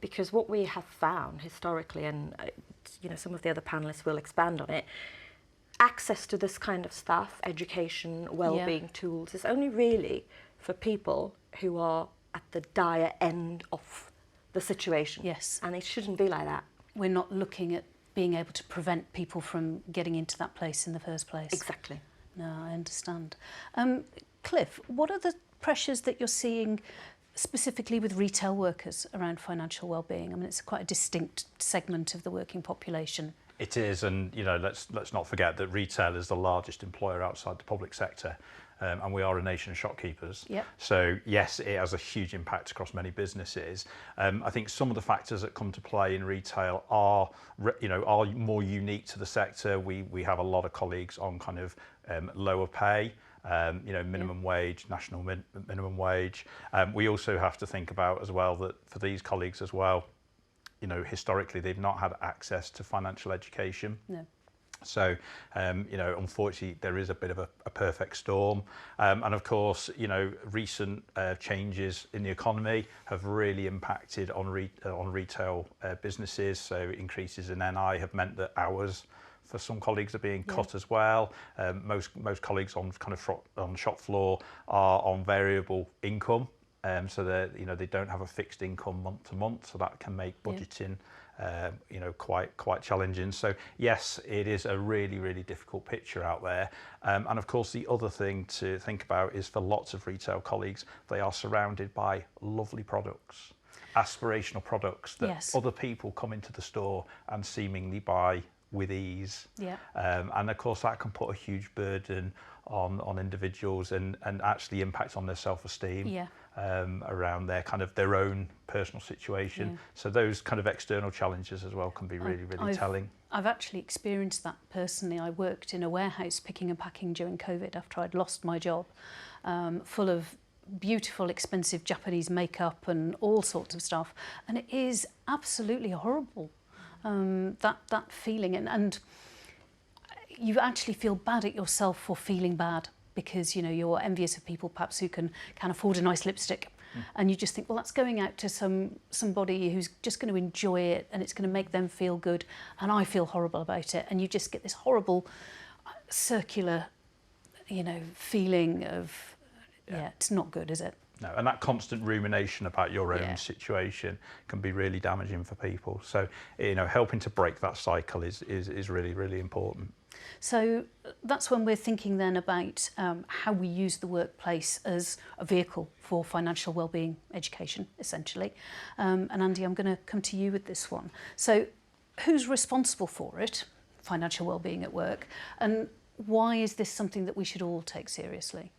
Because what we have found historically, and some of the other panelists will expand on it, access to this kind of stuff, education, well-being tools, is only really for people who are at the dire end of the situation. Yes. And it shouldn't be like that. We're not looking at being able to prevent people from getting into that place in the first place. Exactly. No, I understand. Cliff, what are the pressures that you're seeing specifically with retail workers around financial well-being? I mean, it's quite a distinct segment of the working population. It is, and let's not forget that retail is the largest employer outside the public sector. and we are a nation of shopkeepers. Yep. So yes, it has a huge impact across many businesses. I think some of the factors that come to play in retail are more unique to the sector. We have a lot of colleagues on kind of lower pay. Minimum wage, national minimum wage. We also have to think about as well that for these colleagues as well, historically they've not had access to financial education. No. So, unfortunately, there is a bit of a perfect storm. And of course, recent changes in the economy have really impacted on retail businesses. So increases in NI have meant that hours for some colleagues are being cut as well. Most colleagues on on shop floor are on variable income, so that they don't have a fixed income month to month. So that can make budgeting, quite challenging. So yes, it is a really difficult picture out there. And of course, the other thing to think about is for lots of retail colleagues, they are surrounded by lovely products, aspirational products that other people come into the store and seemingly buy with ease. And of course that can put a huge burden on individuals and actually impact on their self-esteem around their own personal situation. So those kind of external challenges as well can be really telling. I've actually experienced that personally. I worked in a warehouse picking and packing during COVID after I'd lost my job, full of beautiful, expensive Japanese makeup and all sorts of stuff, and it is absolutely horrible. That feeling, and you actually feel bad at yourself for feeling bad because you're envious of people perhaps who can afford a nice lipstick, and you just think, well, that's going out to somebody who's just going to enjoy it and it's going to make them feel good, and I feel horrible about it, and you just get this horrible circular feeling of it's not good, is it? No, and that constant rumination about your own situation can be really damaging for people. So, helping to break that cycle is really important. So that's when we're thinking then about how we use the workplace as a vehicle for financial wellbeing education, essentially. And Andy, I'm going to come to you with this one. So who's responsible for it, financial wellbeing at work, and why is this something that we should all take seriously?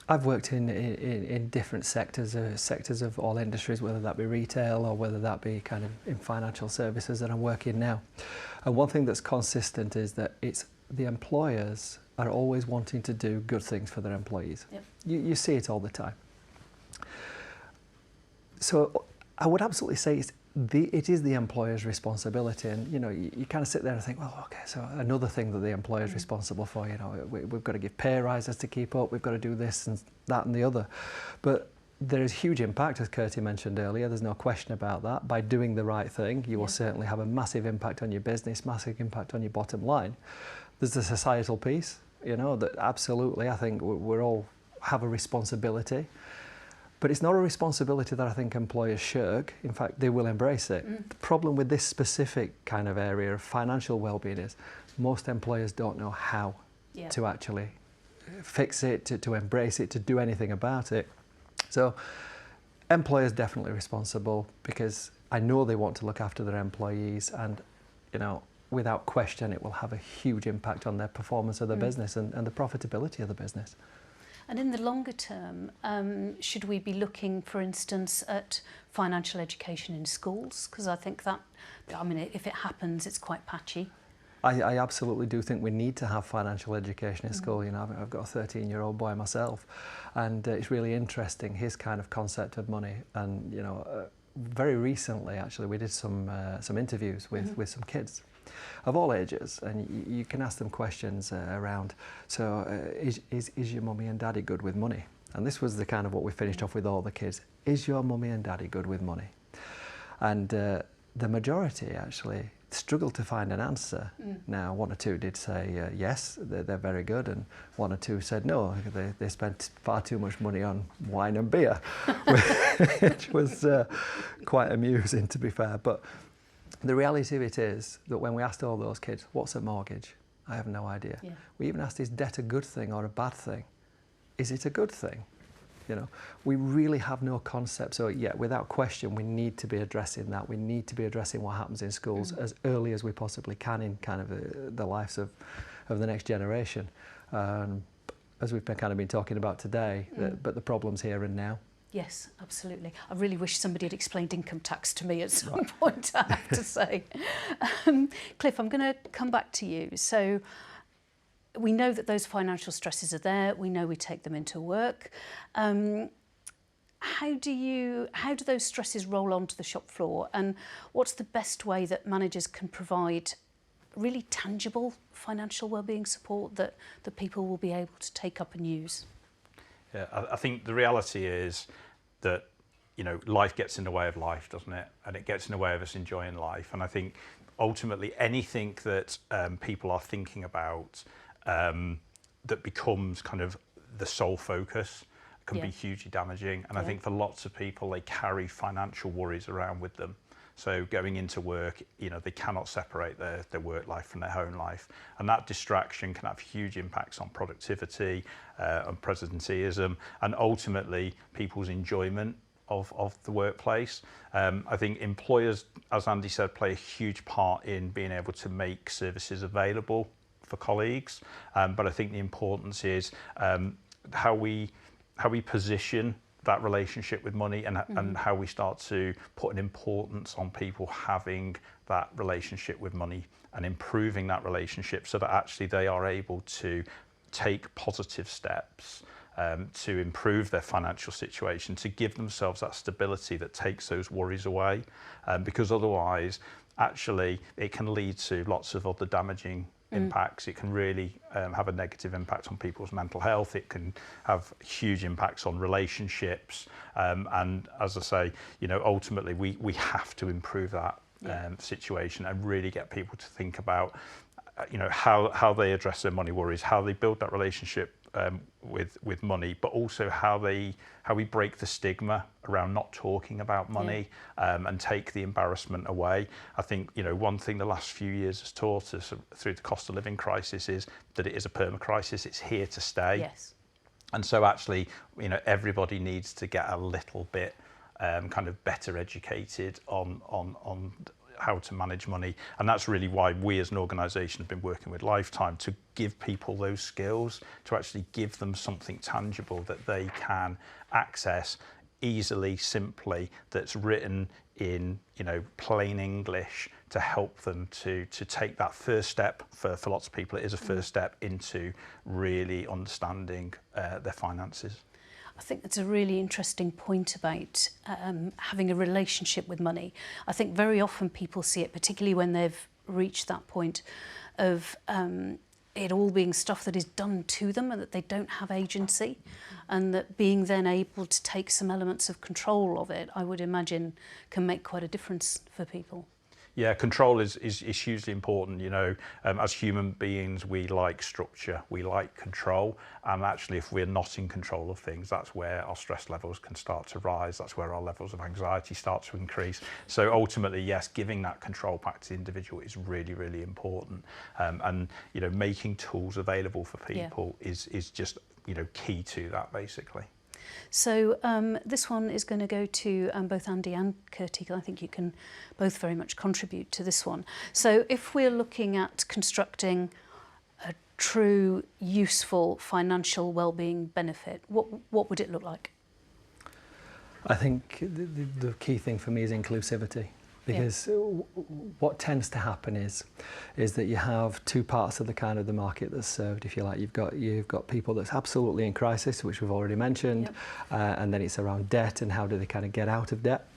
I've worked in different sectors of all industries, whether that be retail or whether that be kind of in financial services that I'm working now. And one thing that's consistent is that it's the employers are always wanting to do good things for their employees. Yep. You see it all the time. So I would absolutely say it is the employer's responsibility, and you kind of sit there and think, well, okay, so another thing that the employer is responsible for, we've got to give pay rises to keep up, we've got to do this and that and the other. But there is huge impact, as Kirsty mentioned earlier, there's no question about that. By doing the right thing, you will certainly have a massive impact on your business, massive impact on your bottom line. There's the societal piece, that absolutely, I think we're all have a responsibility. But it's not a responsibility that I think employers shirk. In fact, they will embrace it. The problem with this specific kind of area of financial well-being is most employers don't know how to actually fix it, to embrace it, to do anything about it. So employers definitely responsible, because I know they want to look after their employees, and without question it will have a huge impact on their performance of the business and the profitability of the business. And in the longer term, should we be looking, for instance, at financial education in schools? Because I think that, if it happens, it's quite patchy. I absolutely do think we need to have financial education in school. I've got a 13-year-old boy myself, and it's really interesting, his kind of concept of money. And very recently, actually, we did some interviews with some kids of all ages, and you can ask them questions around, so is your mummy and daddy good with money? And this was the kind of what we finished off with all the kids. Is your mummy and daddy good with money? And the majority actually struggled to find an answer. Now, one or two did say yes, they're very good, and one or two said no, they spent far too much money on wine and beer, which was quite amusing, to be fair. But the reality of it is that when we asked all those kids, what's a mortgage? I have no idea. We even asked, is debt a good thing or a bad thing? Is it a good thing? We really have no concept. So without question, we need to be addressing that. We need to be addressing what happens in schools as early as we possibly can in kind of the lives of the next generation. As we've kind of been talking about today, but the problem's here and now. Yes, absolutely. I really wish somebody had explained income tax to me at some point, I have to say. Cliff, I'm going to come back to you. So we know that those financial stresses are there. We know we take them into work. How do those stresses roll onto the shop floor, and what's the best way that managers can provide really tangible financial wellbeing support that people will be able to take up and use? Yeah, I think the reality is that, you know, life gets in the way of life, doesn't it? And it gets in the way of us enjoying life. And I think ultimately anything that people are thinking about that becomes kind of the sole focus can be hugely damaging. And I think for lots of people, they carry financial worries around with them. So going into work, you know, they cannot separate their work life from their home life. And that distraction can have huge impacts on productivity, on presenteeism, and ultimately people's enjoyment of the workplace. I think employers, as Andy said, play a huge part in being able to make services available for colleagues. But I think the importance is how we position that relationship with money, and how we start to put an importance on people having that relationship with money and improving that relationship so that actually they are able to take positive steps to improve their financial situation, to give themselves that stability that takes those worries away, because otherwise actually it can lead to lots of other damaging impacts. It can really have a negative impact on people's mental health. It can have huge impacts on relationships. And as I say, you know, ultimately we have to improve that situation and really get people to think about, you know, how they address their money worries, how they build that relationship with money, but also how we break the stigma around not talking about money and take the embarrassment away. I think, you know, one thing the last few years has taught us through the cost of living crisis is that it is a perma crisis. It's here to stay. Yes. And so actually, you know, everybody needs to get a little bit kind of better educated on how to manage money. And that's really why we as an organisation have been working with Lifetime to give people those skills, to actually give them something tangible that they can access easily, simply, that's written in, you know, plain English, to help them to take that first step. For lots of people, it is a first step into really understanding their finances. I think that's a really interesting point about having a relationship with money. I think very often people see it, particularly when they've reached that point of it all being stuff that is done to them and that they don't have agency, and that being then able to take some elements of control of it, I would imagine, can make quite a difference for people. Yeah, control is hugely important. You know, as human beings, we like structure, we like control, and actually if we're not in control of things, that's where our stress levels can start to rise, that's where our levels of anxiety start to increase. So ultimately, yes, giving that control back to the individual is really, really important. And, you know, making tools available for people is just, you know, key to that, basically. So this one is going to go to both Andy and Kirsty. I think you can both very much contribute to this one. So if we're looking at constructing a true, useful financial wellbeing benefit, what would it look like? I think the key thing for me is inclusivity. Because what tends to happen is that you have two parts of the kind of the market that's served, if you like. You've got people that's absolutely in crisis, which we've already mentioned, and then it's around debt and how do they kind of get out of debt.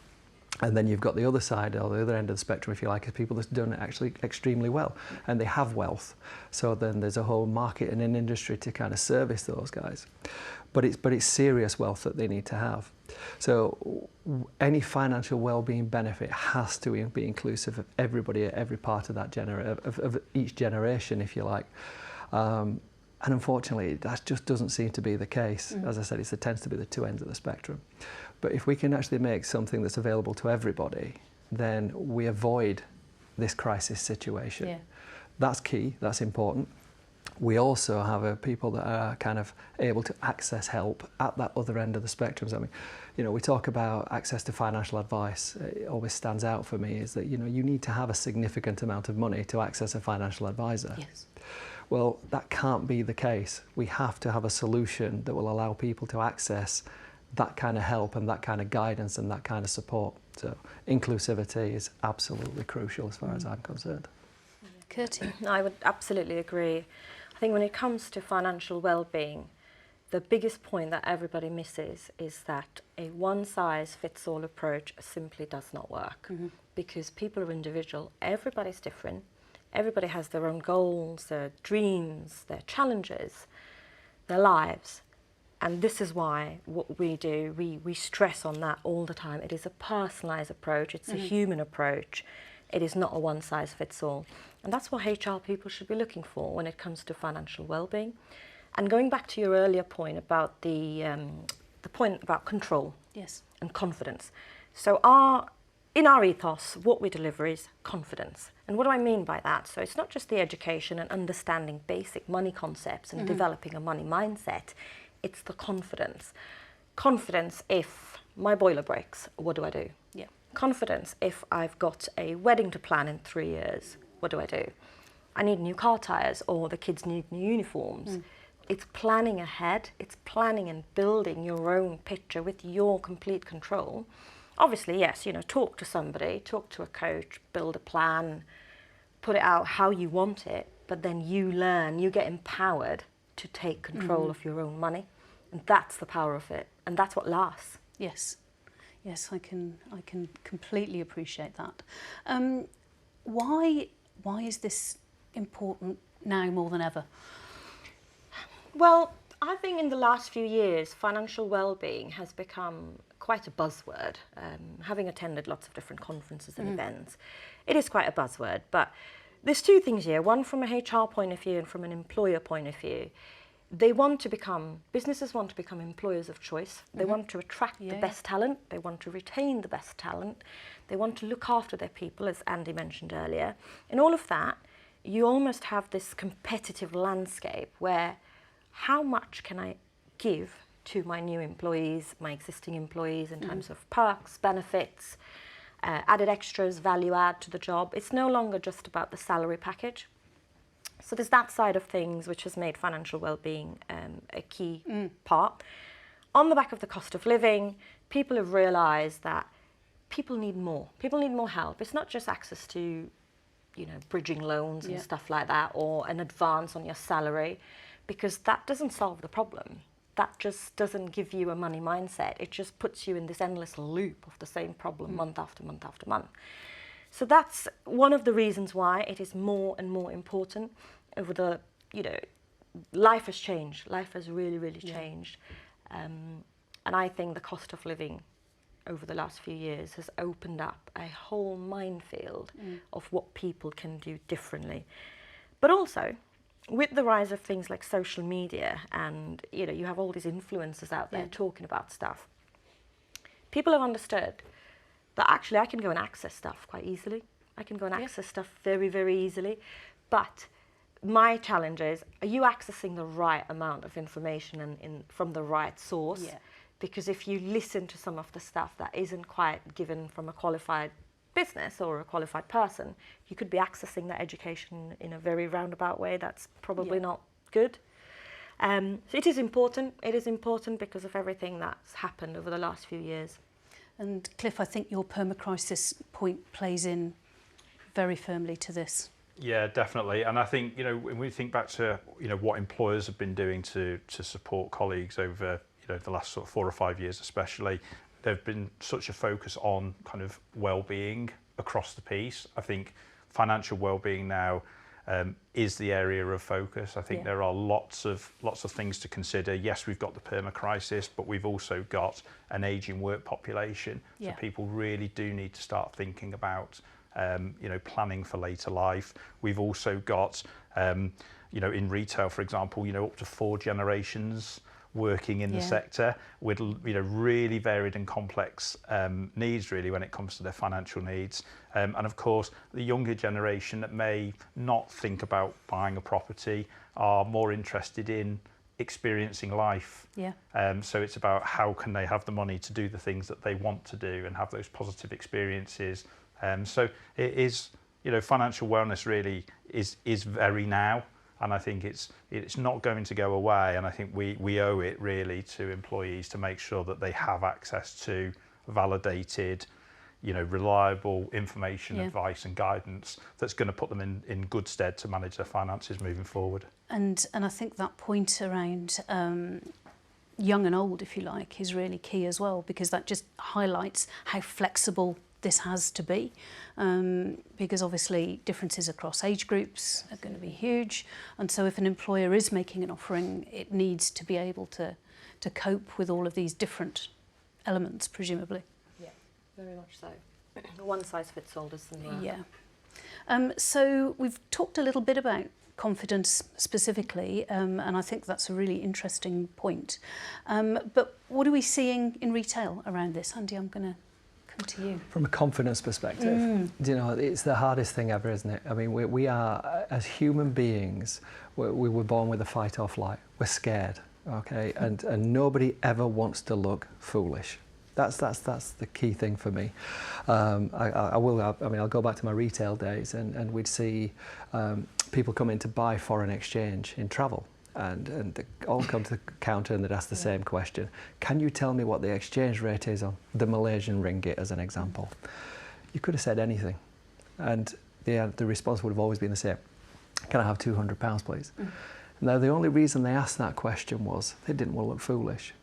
And then you've got the other side, or the other end of the spectrum, if you like, is people that's done it actually extremely well, and they have wealth. So then there's a whole market and an industry to kind of service those guys. But it's serious wealth that they need to have. So any financial well-being benefit has to be inclusive of everybody at every part of that of each generation, if you like. And unfortunately, that just doesn't seem to be the case. As I said, it tends to be the two ends of the spectrum. But if we can actually make something that's available to everybody, then we avoid this crisis situation. Yeah. That's key, that's important. We also have people that are kind of able to access help at that other end of the spectrum. So, I mean, you know, we talk about access to financial advice. It always stands out for me is that, you know, you need to have a significant amount of money to access a financial advisor. Yes. Well, that can't be the case. We have to have a solution that will allow people to access that kind of help and that kind of guidance and that kind of support. So inclusivity is absolutely crucial as far as I'm concerned. Kirsty? I would absolutely agree. I think when it comes to financial well-being, the biggest point that everybody misses is that a one-size-fits-all approach simply does not work, because people are individual, everybody's different, everybody has their own goals, their dreams, their challenges, their lives. And this is why what we do, we stress on that all the time. It is a personalised approach, it's a human approach. It is not a one-size-fits-all. And that's what HR people should be looking for when it comes to financial well-being. And going back to your earlier point about the point about control, Yes. and confidence. So in our ethos, what we deliver is confidence. And what do I mean by that? So it's not just the education and understanding basic money concepts and developing a money mindset, it's the confidence. Confidence if my boiler breaks, what do I do? Yeah. Confidence if I've got a wedding to plan in 3 years, what do I do? I need new car tyres or the kids need new uniforms. It's planning ahead, it's planning and building your own picture with your complete control. Obviously, yes, talk to somebody, talk to a coach, build a plan, put it out how you want it, but then you learn, you get empowered to take control of your own money. And that's the power of it. And that's what lasts. Yes. Yes, I can completely appreciate that. Why is this important now more than ever? Well, I think in the last few years, financial well-being has become quite a buzzword. Having attended lots of different conferences and events, it is quite a buzzword. But there's two things here. One from a HR point of view and from an employer point of view. Businesses want to become employers of choice. They want to attract the best talent. They want to retain the best talent. They want to look after their people, as Andy mentioned earlier. In all of that, you almost have this competitive landscape where how much can I give to my new employees, my existing employees in terms of perks, benefits, added extras, value add to the job. It's no longer just about the salary package. So there's that side of things which has made financial well-being a key part. On the back of the cost of living, people have realised that people need more. People need more help. It's not just access to, bridging loans and stuff like that, or an advance on your salary, because that doesn't solve the problem. That just doesn't give you a money mindset. It just puts you in this endless loop of the same problem month after month after month. So that's one of the reasons why it is more and more important over the, life has changed. Life has really, really changed. And I think the cost of living over the last few years has opened up a whole minefield of what people can do differently. But also, with the rise of things like social media and, you have all these influencers out there talking about stuff, people have understood that actually I can go and access stuff quite easily. I can go and access stuff very, very easily. But my challenge is, are you accessing the right amount of information and from the right source? Yeah. Because if you listen to some of the stuff that isn't quite given from a qualified business or a qualified person, you could be accessing that education in a very roundabout way that's probably not good. So it is important. It is important because of everything that's happened over the last few years. And Cliff, I think your permacrisis point plays in very firmly to this. Yeah, definitely. And I think, when we think back to, what employers have been doing to support colleagues over, the last sort of 4 or 5 years especially, there's been such a focus on kind of well-being across the piece. I think financial well-being now is the area of focus. I think there are lots of things to consider. Yes, we've got the perma crisis, but we've also got an ageing work population. So people really do need to start thinking about planning for later life. We've also got in retail, for example, up to 4 generations working in the sector with really varied and complex needs really when it comes to their financial needs, and of course the younger generation that may not think about buying a property are more interested in experiencing life. So it's about how can they have the money to do the things that they want to do and have those positive experiences. So it is, financial wellness really is very now. And I think it's not going to go away. And I think we owe it really to employees to make sure that they have access to validated, reliable information, advice and guidance that's going to put them in good stead to manage their finances moving forward. And I think that point around young and old, if you like, is really key as well, because that just highlights how flexible this has to be, because obviously differences across age groups are going to be huge, and so if an employer is making an offering, it needs to be able to cope with all of these different elements, presumably. Yeah, very much so. One size fits all doesn't work. Yeah. So we've talked a little bit about confidence specifically, and I think that's a really interesting point. But what are we seeing in retail around this? Andy, I'm going to come to you. From a confidence perspective, it's the hardest thing ever, isn't it? I mean, we are, as human beings, we were born with a fight or flight. We're scared, okay? And nobody ever wants to look foolish. That's the key thing for me. I'll go back to my retail days, and we'd see people come in to buy foreign exchange in travel. And they all come to the counter and they'd ask the same question. Can you tell me what the exchange rate is on the Malaysian ringgit, as an example? You could have said anything. And the response would have always been the same. Can I have £200, please? Now, the only reason they asked that question was they didn't want to look foolish.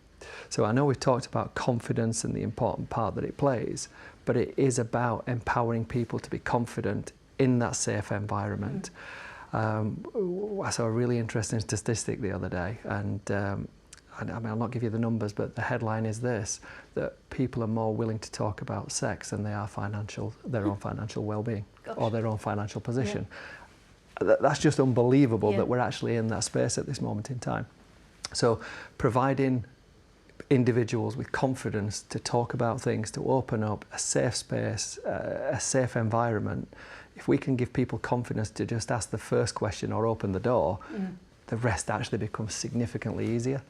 So I know we've talked about confidence and the important part that it plays, but it is about empowering people to be confident in that safe environment. I saw a really interesting statistic the other day, and I'll not give you the numbers, but the headline is this, that people are more willing to talk about sex than they are their own financial well-being or their own financial position. Yeah. That's just unbelievable that we're actually in that space at this moment in time. So providing individuals with confidence to talk about things, to open up a safe space, a safe environment. If we can give people confidence to just ask the first question or open the door, the rest actually becomes significantly easier.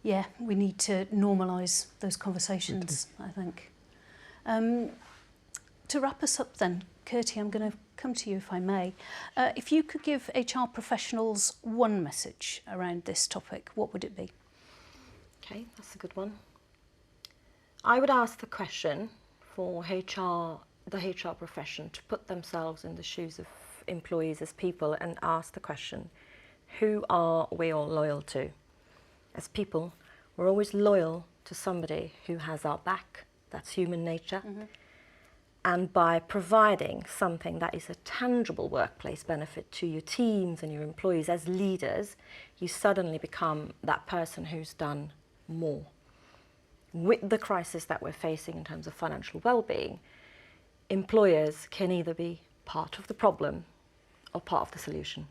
Yeah, we need to normalise those conversations, I think. To wrap us up then, Kirsty, I'm going to come to you if I may. If you could give HR professionals one message around this topic, what would it be? Okay, that's a good one. I would ask the question for the HR profession to put themselves in the shoes of employees as people and ask the question, who are we all loyal to? As people, we're always loyal to somebody who has our back. That's human nature. And by providing something that is a tangible workplace benefit to your teams and your employees as leaders, you suddenly become that person who's done more. With the crisis that we're facing in terms of financial well-being, employers can either be part of the problem or part of the solution.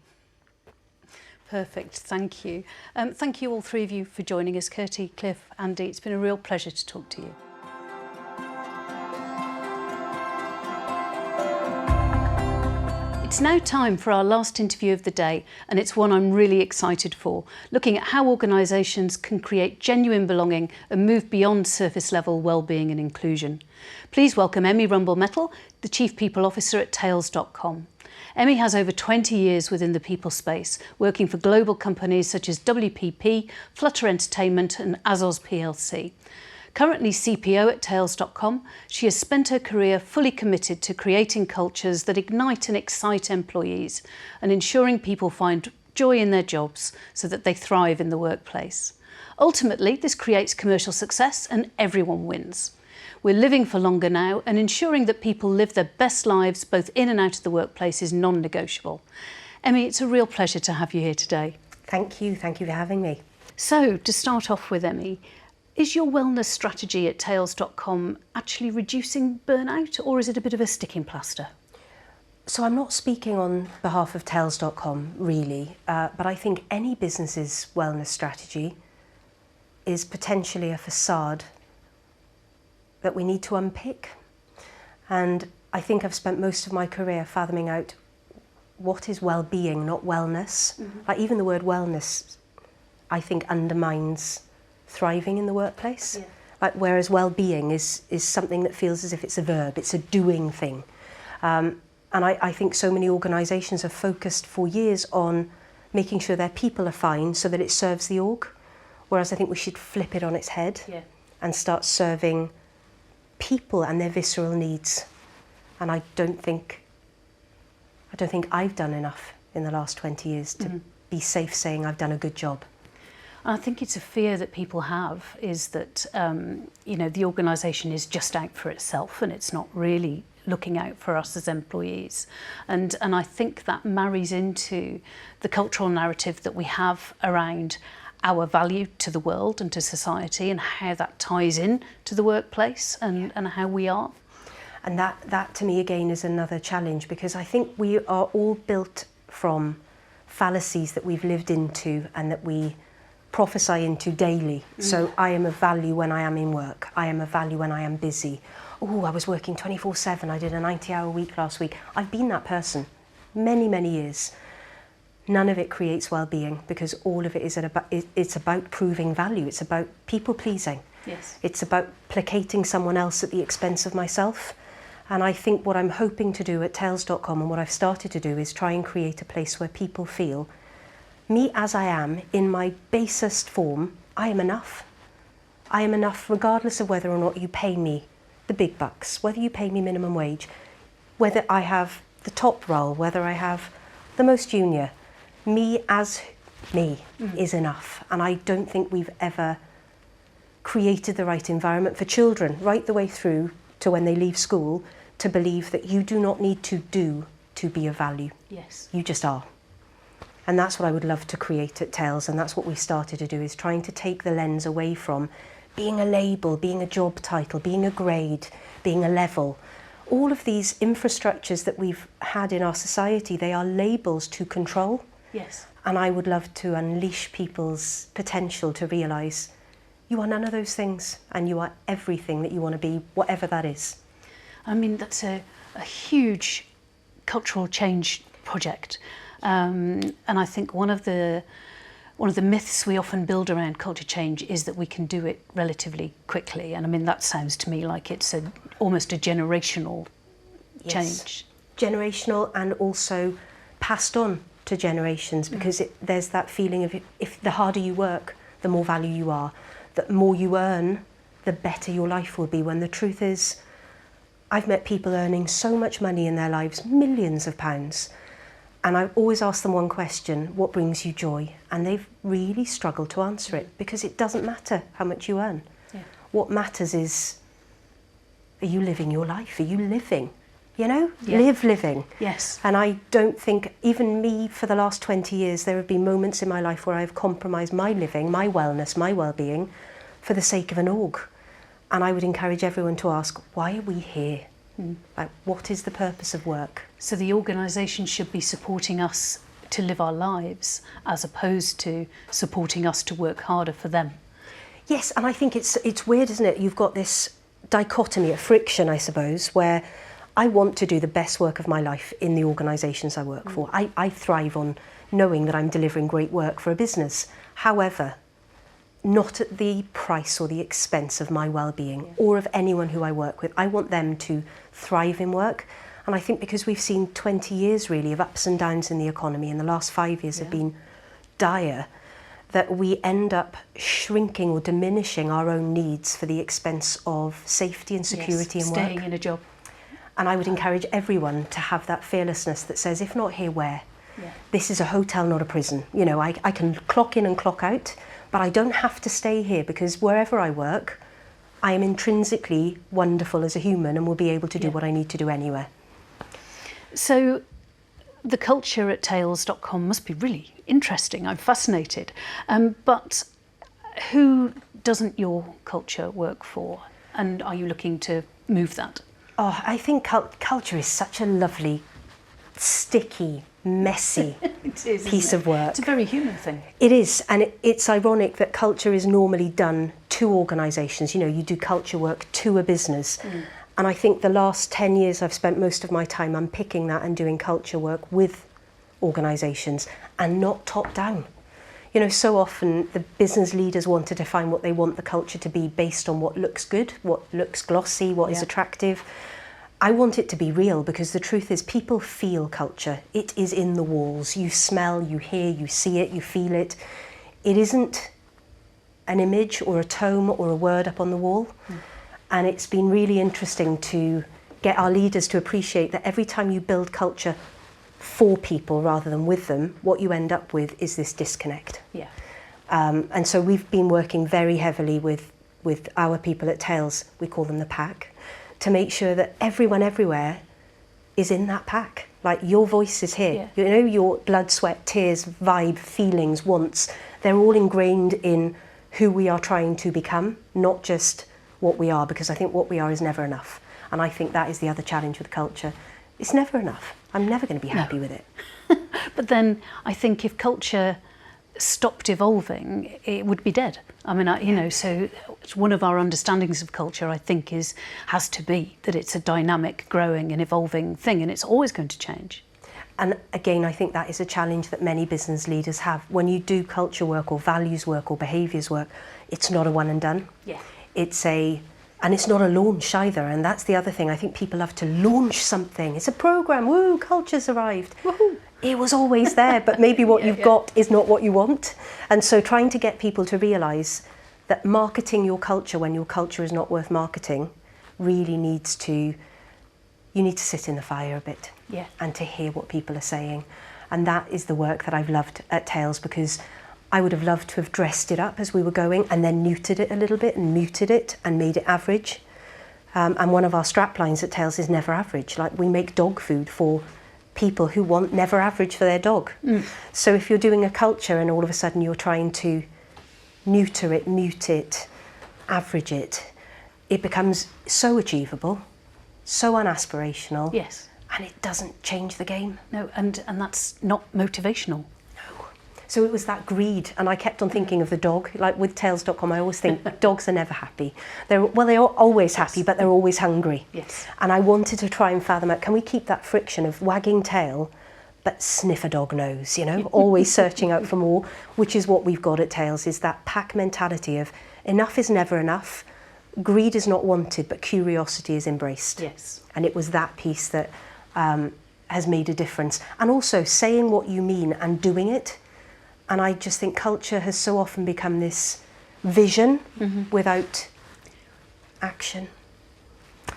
Perfect, thank you. Thank you all three of you for joining us, Kirsty, Cliff, Andy. It's been a real pleasure to talk to you. It's now time for our last interview of the day, and it's one I'm really excited for, looking at how organisations can create genuine belonging and move beyond surface level wellbeing and inclusion. Please welcome Emmy Rumble-Mettle, the Chief People Officer at Tails.com. Emmy has over 20 years within the people space, working for global companies such as WPP, Flutter Entertainment and Azos plc. Currently CPO at Tails.com, she has spent her career fully committed to creating cultures that ignite and excite employees and ensuring people find joy in their jobs so that they thrive in the workplace. Ultimately, this creates commercial success and everyone wins. We're living for longer now, and ensuring that people live their best lives both in and out of the workplace is non-negotiable. Emmy, it's a real pleasure to have you here today. Thank you for having me. So, to start off with, Emmy, is your wellness strategy at Tails.com actually reducing burnout, or is it a bit of a sticking plaster? So I'm not speaking on behalf of Tails.com really, but I think any business's wellness strategy is potentially a facade that we need to unpick. And I think I've spent most of my career fathoming out what is well-being, not wellness. Like even the word wellness, I think undermines thriving in the workplace. Like, whereas well-being is something that feels as if it's a verb, it's a doing thing. And And I think so many organisations have focused for years on making sure their people are fine so that it serves the org. Whereas I think we should flip it on its head and start serving people and their visceral needs. And I don't think I've done enough in the last 20 years to be safe saying I've done a good job. I think it's a fear that people have, is that the organisation is just out for itself and it's not really looking out for us as employees. And I think that marries into the cultural narrative that we have around our value to the world and to society, and how that ties in to the workplace and how we are. And that to me again is another challenge, because I think we are all built from fallacies that we've lived into and that we prophesy into daily. So I am of value when I am in work. I am of value when I am busy. Oh, I was working 24/7. I did a 90-hour week last week. I've been that person many, many years. None of it creates well-being, because all of it is it's about proving value. It's about people pleasing. Yes. It's about placating someone else at the expense of myself. And I think what I'm hoping to do at Tails.com, and what I've started to do, is try and create a place where people feel, me as I am, in my basest form, I am enough. I am enough regardless of whether or not you pay me the big bucks, whether you pay me minimum wage, whether I have the top role, whether I have the most junior. Me as me is enough. And I don't think we've ever created the right environment for children, right the way through to when they leave school, to believe that you do not need to do to be of value. Yes. You just are. And that's what I would love to create at Tails, and that's what we started to do, is trying to take the lens away from being a label, being a job title, being a grade, being a level. All of these infrastructures that we've had in our society, they are labels to control. Yes. And I would love to unleash people's potential to realise you are none of those things, and you are everything that you want to be, whatever that is. I mean, that's a huge cultural change project. And I think one of the myths we often build around culture change is that we can do it relatively quickly. And I mean, that sounds to me like it's almost a generational change. Generational, and also passed on to generations, because there's that feeling of if the harder you work, the more value you are. The more you earn, the better your life will be, when the truth is, I've met people earning so much money in their lives, millions of pounds, and I've always asked them one question: what brings you joy? And they've really struggled to answer it, because it doesn't matter how much you earn. Yeah. What matters is, are you living your life? Are you living? You know, Yeah. living. Yes. And I don't think, even me, for the last 20 years, there have been moments in my life where I've compromised my living, my wellness, my well-being, for the sake of an org. And I would encourage everyone to ask, why are we here? Like, what is the purpose of work? So the organisation should be supporting us to live our lives, as opposed to supporting us to work harder for them. Yes, and I think it's weird, isn't it? You've got this dichotomy, a friction, I suppose, where I want to do the best work of my life in the organisations I work for. I thrive on knowing that I'm delivering great work for a business. However, not at the price or the expense of my well-being or of anyone who I work with. I want them to thrive in work. And I think because we've seen 20 years really of ups and downs in the economy, and the last 5 years have been dire, that we end up shrinking or diminishing our own needs for the expense of safety and security in work. Staying in a job. And I would encourage everyone to have that fearlessness that says, if not here, where? Yeah. This is a hotel, not a prison. You know, I can clock in and clock out, but I don't have to stay here, because wherever I work, I am intrinsically wonderful as a human and will be able to do what I need to do anywhere. So the culture at Tails.com must be really interesting. I'm fascinated. But who doesn't your culture work for? And are you looking to move that? Oh, I think culture is such a lovely, sticky, messy piece of work. It's a very human thing. It is, and it's ironic that culture is normally done to organisations. You know, you do culture work to a business. And I think the last 10 years I've spent most of my time unpicking that and doing culture work with organisations, and not top down. You know, so often the business leaders want to define what they want the culture to be based on what looks good, what looks glossy, what is attractive. I want it to be real, because the truth is people feel culture. It is in the walls. You smell, you hear, you see it, you feel it. It isn't an image or a tome or a word up on the wall. And it's been really interesting to get our leaders to appreciate that every time you build culture for people rather than with them, what you end up with is this disconnect. Yeah. And so we've been working very heavily with our people at Tails, we call them the pack, to make sure that everyone everywhere is in that pack. Like, your voice is here. Yeah. You know, your blood, sweat, tears, vibe, feelings, wants, they're all ingrained in who we are trying to become, not just what we are, because I think what we are is never enough. And I think that is the other challenge with culture. It's never enough. I'm never going to be happy with it. But then I think if culture stopped evolving, it would be dead. I mean, you know, so it's one of our understandings of culture, I think, has to be that it's a dynamic, growing and evolving thing, and it's always going to change. And again, I think that is a challenge that many business leaders have. When you do culture work or values work or behaviours work, it's not a one and done. Yeah. And it's not a launch either. And that's the other thing. I think people love to launch something. It's a programme. Woo, culture's arrived. Woohoo. It was always there, but maybe what you've got is not what you want. And so trying to get people to realise that marketing your culture when your culture is not worth marketing really needs to, you need to sit in the fire a bit. Yeah. And to hear what people are saying. And that is the work that I've loved at Tails, because I would have loved to have dressed it up as we were going and then neutered it a little bit and muted it and made it average. And one of our strap lines at Tails is never average. Like, we make dog food for people who want never average for their dog. So if you're doing a culture and all of a sudden you're trying to neuter it, mute it, average it, it becomes so achievable, so unaspirational. Yes. And it doesn't change the game. No, and that's not motivational. So it was that greed, and I kept on thinking of the dog. Like with Tails.com, I always think dogs are never happy. They are always happy, but they're always hungry. Yes. And I wanted to try and fathom out, can we keep that friction of wagging tail, but sniff a dog nose, you know, always searching out for more, which is what we've got at Tails, is that pack mentality of enough is never enough, greed is not wanted, but curiosity is embraced. Yes. And it was that piece that has made a difference. And also saying what you mean and doing it. And I just think culture has so often become this vision without action.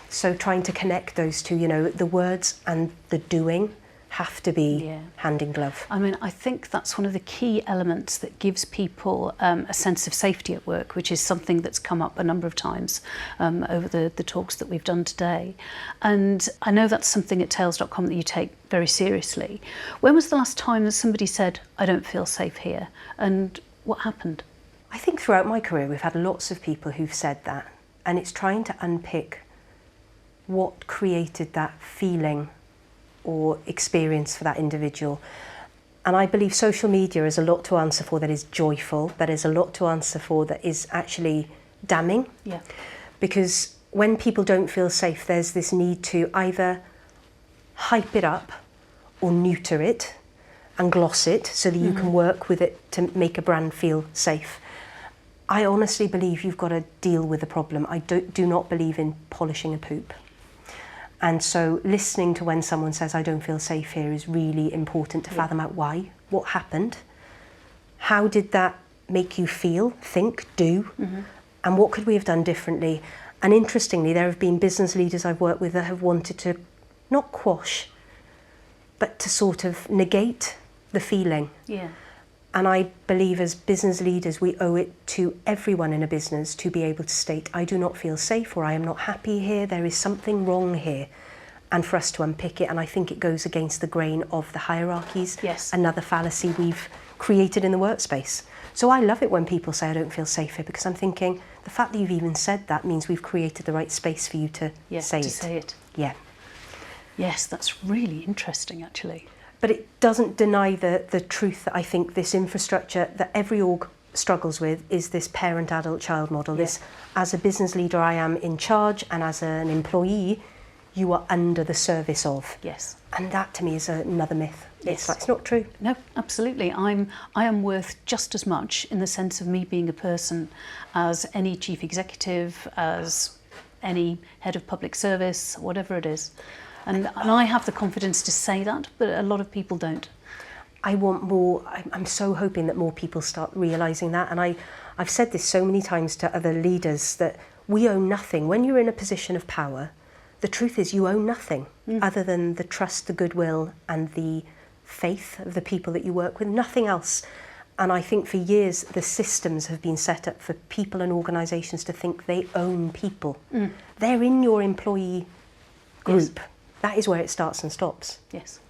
So trying to connect those two, you know, the words and the doing have to be hand in glove. I mean, I think that's one of the key elements that gives people a sense of safety at work, which is something that's come up a number of times over the talks that we've done today. And I know that's something at Tails.com that you take very seriously. When was the last time that somebody said, I don't feel safe here? And what happened? I think throughout my career we've had lots of people who've said that, and it's trying to unpick what created that feeling or experience for that individual. And I believe social media has a lot to answer for that is joyful, that is a lot to answer for that is actually damning. Yeah. Because when people don't feel safe, there's this need to either hype it up or neuter it and gloss it so that you can work with it to make a brand feel safe. I honestly believe you've got to deal with the problem. I do not believe in polishing a poop. And so listening to when someone says, I don't feel safe here, is really important to fathom out why, what happened, how did that make you feel, think, do, and what could we have done differently? And interestingly, there have been business leaders I've worked with that have wanted to not quash, but to sort of negate the feeling. Yeah. And I believe as business leaders, we owe it to everyone in a business to be able to state, I do not feel safe, or I am not happy here, there is something wrong here, and for us to unpick it. And I think it goes against the grain of the hierarchies, Yes. another fallacy we've created in the workspace. So I love it when people say, I don't feel safe here, because I'm thinking, the fact that you've even said that means we've created the right space for you to say it. Yeah. Yes, that's really interesting, actually. But it doesn't deny the truth that I think this infrastructure that every org struggles with is this parent-adult-child model. This, as a business leader, I am in charge, and as an employee, you are under the service of. Yes. And that to me is another myth. Yes. It's not true. No, absolutely. I am worth just as much in the sense of me being a person as any chief executive, as any head of public service, whatever it is. And I have the confidence to say that, but a lot of people don't. I want more. I'm so hoping that more people start realising that. And I've said this so many times to other leaders that we own nothing. When you're in a position of power, the truth is you own nothing other than the trust, the goodwill and the faith of the people that you work with, nothing else. And I think for years the systems have been set up for people and organisations to think they own people. They're in your employee group. Yes. That is where it starts and stops. Yes.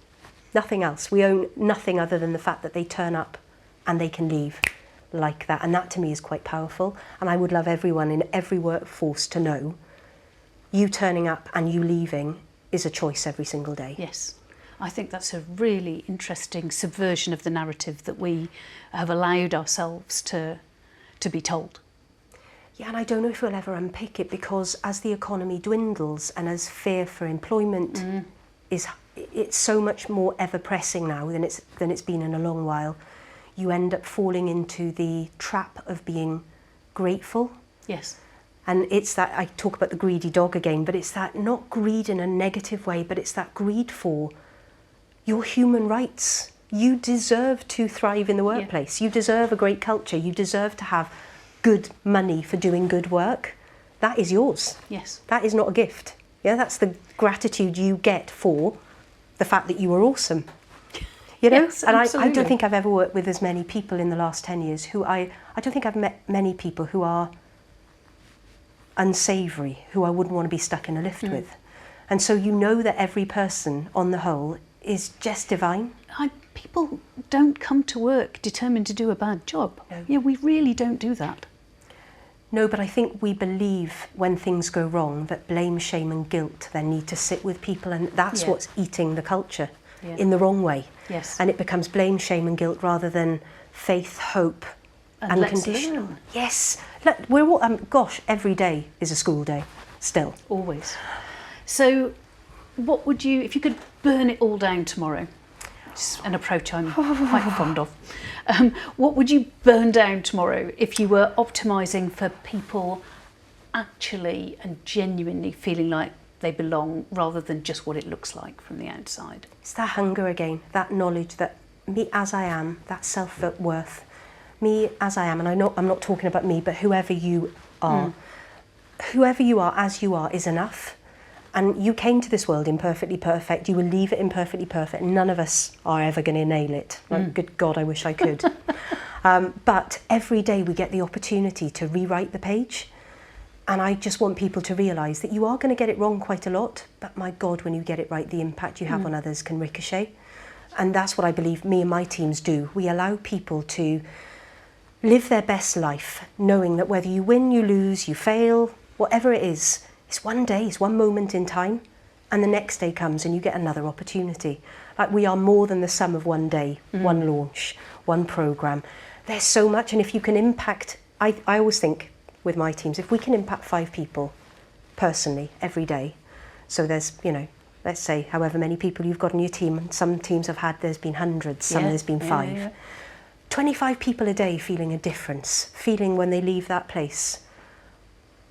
Nothing else. We own nothing other than the fact that they turn up and they can leave like that. And that to me is quite powerful. And I would love everyone in every workforce to know you turning up and you leaving is a choice every single day. Yes. I think that's a really interesting subversion of the narrative that we have allowed ourselves to be told. Yeah, and I don't know if we'll ever unpick it, because as the economy dwindles and as fear for employment it's so much more ever pressing now than it's been in a long while, you end up falling into the trap of being grateful. Yes. And it's that, I talk about the greedy dog again, but it's that, not greed in a negative way, but it's that greed for your human rights. You deserve to thrive in the workplace. You deserve a great culture. You deserve to have good money for doing good work. That is yours. Yes. That is not a gift. Yeah, that's the gratitude you get for the fact that you were awesome. You know? Yes, and I absolutely. don't think I've ever worked with as many people in the last 10 years who I don't think I've met many people who are unsavoury, who I wouldn't want to be stuck in a lift with. And so you know that every person on the whole is just divine. People don't come to work determined to do a bad job. No. Yeah, we really don't do that. No, but I think we believe when things go wrong that blame, shame and guilt then need to sit with people, and that's Yeah. what's eating the culture Yeah. in the wrong way. Yes. And it becomes blame, shame and guilt rather than faith, hope And let's unconditional. learn. Yes. Look, we're all, gosh, every day is a school day still. Always. So what would you, if you could burn it all down tomorrow, which is an approach I'm quite fond of, what would you burn down tomorrow if you were optimising for people actually and genuinely feeling like they belong rather than just what it looks like from the outside? It's that hunger again, that knowledge that me as I am, that self-worth, me as I am, and I'm not talking about me, but whoever you are, as you are is enough. And you came to this world imperfectly perfect, you will leave it imperfectly perfect. None of us are ever going to nail it. Like, good God, I wish I could. But every day we get the opportunity to rewrite the page. And I just want people to realise that you are going to get it wrong quite a lot, but my God, when you get it right, the impact you have on others can ricochet. And that's what I believe me and my teams do. We allow people to live their best life, knowing that whether you win, you lose, you fail, whatever it is, it's one day, it's one moment in time, and the next day comes and you get another opportunity. Like, we are more than the sum of one day, one launch, one programme. There's so much, and if you can impact, I always think with my teams, if we can impact 5 people personally every day, so there's, let's say however many people you've got on your team, and some teams have had, there's been hundreds, some there's been 5. Yeah. 25 people a day feeling a difference, feeling when they leave that place,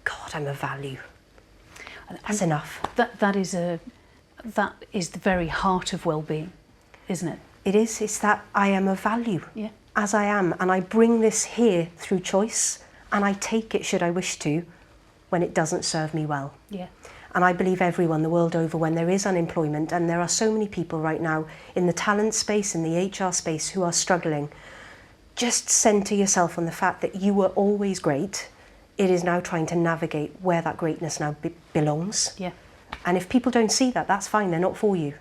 God, I'm a value. That's enough. That is the very heart of well-being, isn't it? It is. It's that I am a value as I am, and I bring this here through choice, and I take it should I wish to when it doesn't serve me well. Yeah. And I believe everyone the world over, when there is unemployment, and there are so many people right now in the talent space, in the HR space, who are struggling, just centre yourself on the fact that you were always great. It is now trying to navigate where that greatness now belongs. Yeah. And if people don't see that, that's fine, they're not for you.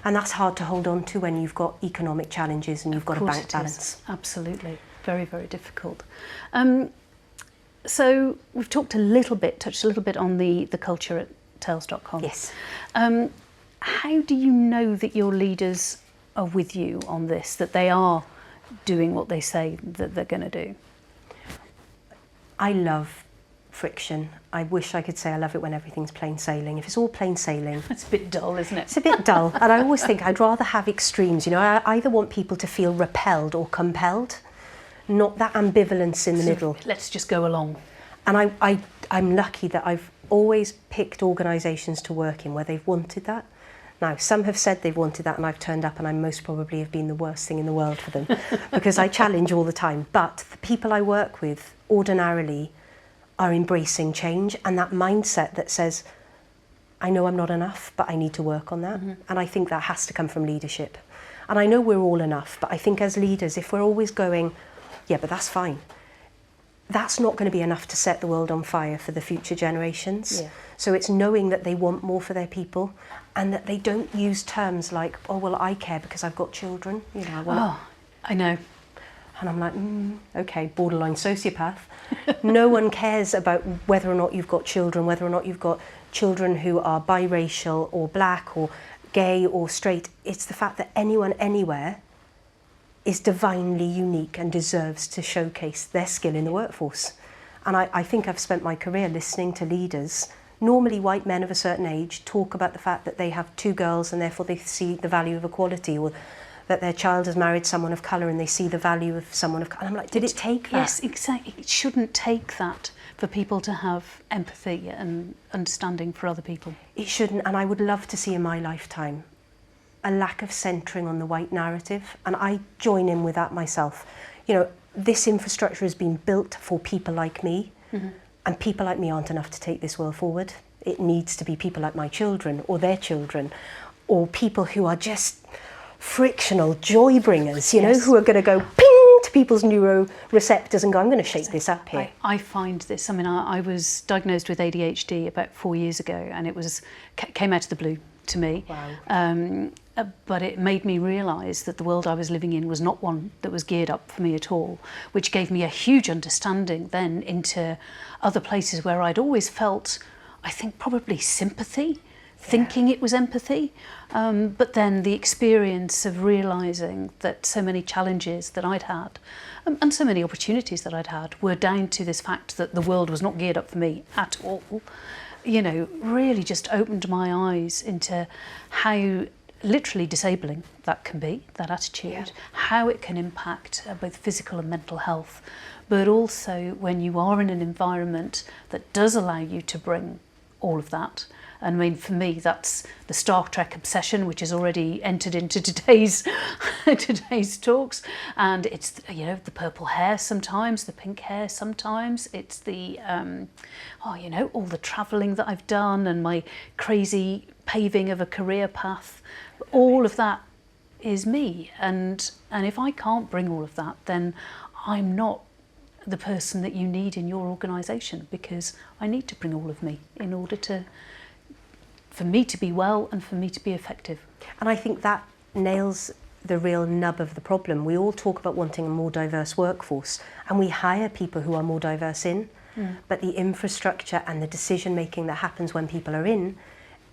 And that's hard to hold on to when you've got economic challenges and you've got a bank balance. Absolutely. Very, very difficult. So we've touched a little bit on the culture at Tails.com. Yes. How do you know that your leaders are with you on this, that they are doing what they say that they're going to do? I love friction. I wish I could say I love it when everything's plain sailing. If it's all plain sailing, It's a bit dull, isn't it? it's a bit dull. And I always think I'd rather have extremes. I either want people to feel repelled or compelled, not that ambivalence in the middle. Let's just go along. And I'm lucky that I've always picked organisations to work in where they've wanted that. Now, some have said they've wanted that and I've turned up and I most probably have been the worst thing in the world for them because I challenge all the time. But the people I work with ordinarily are embracing change and that mindset that says, I know I'm not enough, but I need to work on that. And I think that has to come from leadership. And I know we're all enough, but I think as leaders, if we're always going, yeah, but that's fine, that's not going to be enough to set the world on fire for the future generations. Yeah. So it's knowing that they want more for their people and that they don't use terms like, oh, well, I care because I've got children. You know, Oh, I know. and I'm like, okay, borderline sociopath. No one cares about whether or not you've got children, whether or not you've got children who are biracial or black or gay or straight. It's the fact that anyone, anywhere, is divinely unique and deserves to showcase their skill in the workforce. And I think I've spent my career listening to leaders, normally white men of a certain age, talk about the fact that they have 2 girls and therefore they see the value of equality, or that their child has married someone of colour and they see the value of someone of colour. I'm like, did it take that? Yes, exactly. It shouldn't take that for people to have empathy and understanding for other people. It shouldn't, and I would love to see in my lifetime a lack of centering on the white narrative, and I join in with that myself. You know, this infrastructure has been built for people like me, and people like me aren't enough to take this world forward. It needs to be people like my children or their children, or people who are just frictional joy bringers, you know, who are going to go ping to people's neuroreceptors and go, I'm going to shake this up here. I find this, I mean, I was diagnosed with ADHD about 4 years ago, and it was came out of the blue to me. Wow. But it made me realise that the world I was living in was not one that was geared up for me at all, which gave me a huge understanding then into other places where I'd always felt, I think, probably sympathy, thinking it was empathy. But then the experience of realising that so many challenges that I'd had and so many opportunities that I'd had were down to this fact that the world was not geared up for me at all, you know, really just opened my eyes into how literally disabling that can be, that attitude, how it can impact both physical and mental health, but also when you are in an environment that does allow you to bring all of that. And I mean, for me, that's the Star Trek obsession, which has already entered into today's talks. And it's, you know, the purple hair sometimes, the pink hair sometimes. It's the, you know, all the travelling that I've done and my crazy paving of a career path. All of that is me. And if I can't bring all of that, then I'm not the person that you need in your organisation, because I need to bring all of me in order for me to be well and for me to be effective. And I think that nails the real nub of the problem. We all talk about wanting a more diverse workforce, and we hire people who are more diverse in, but the infrastructure and the decision making that happens when people are in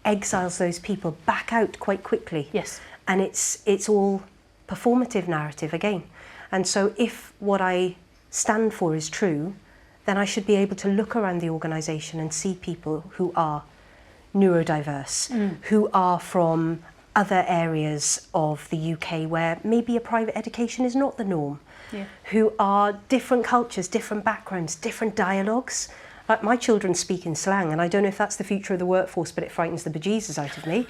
exiles those people back out quite quickly. Yes. And it's all performative narrative again. And so if what I stand for is true, then I should be able to look around the organisation and see people who are neurodiverse, who are from other areas of the UK where maybe a private education is not the norm, who are different cultures, different backgrounds, different dialogues. Like my children speak in slang, and I don't know if that's the future of the workforce, but it frightens the bejesus out of me.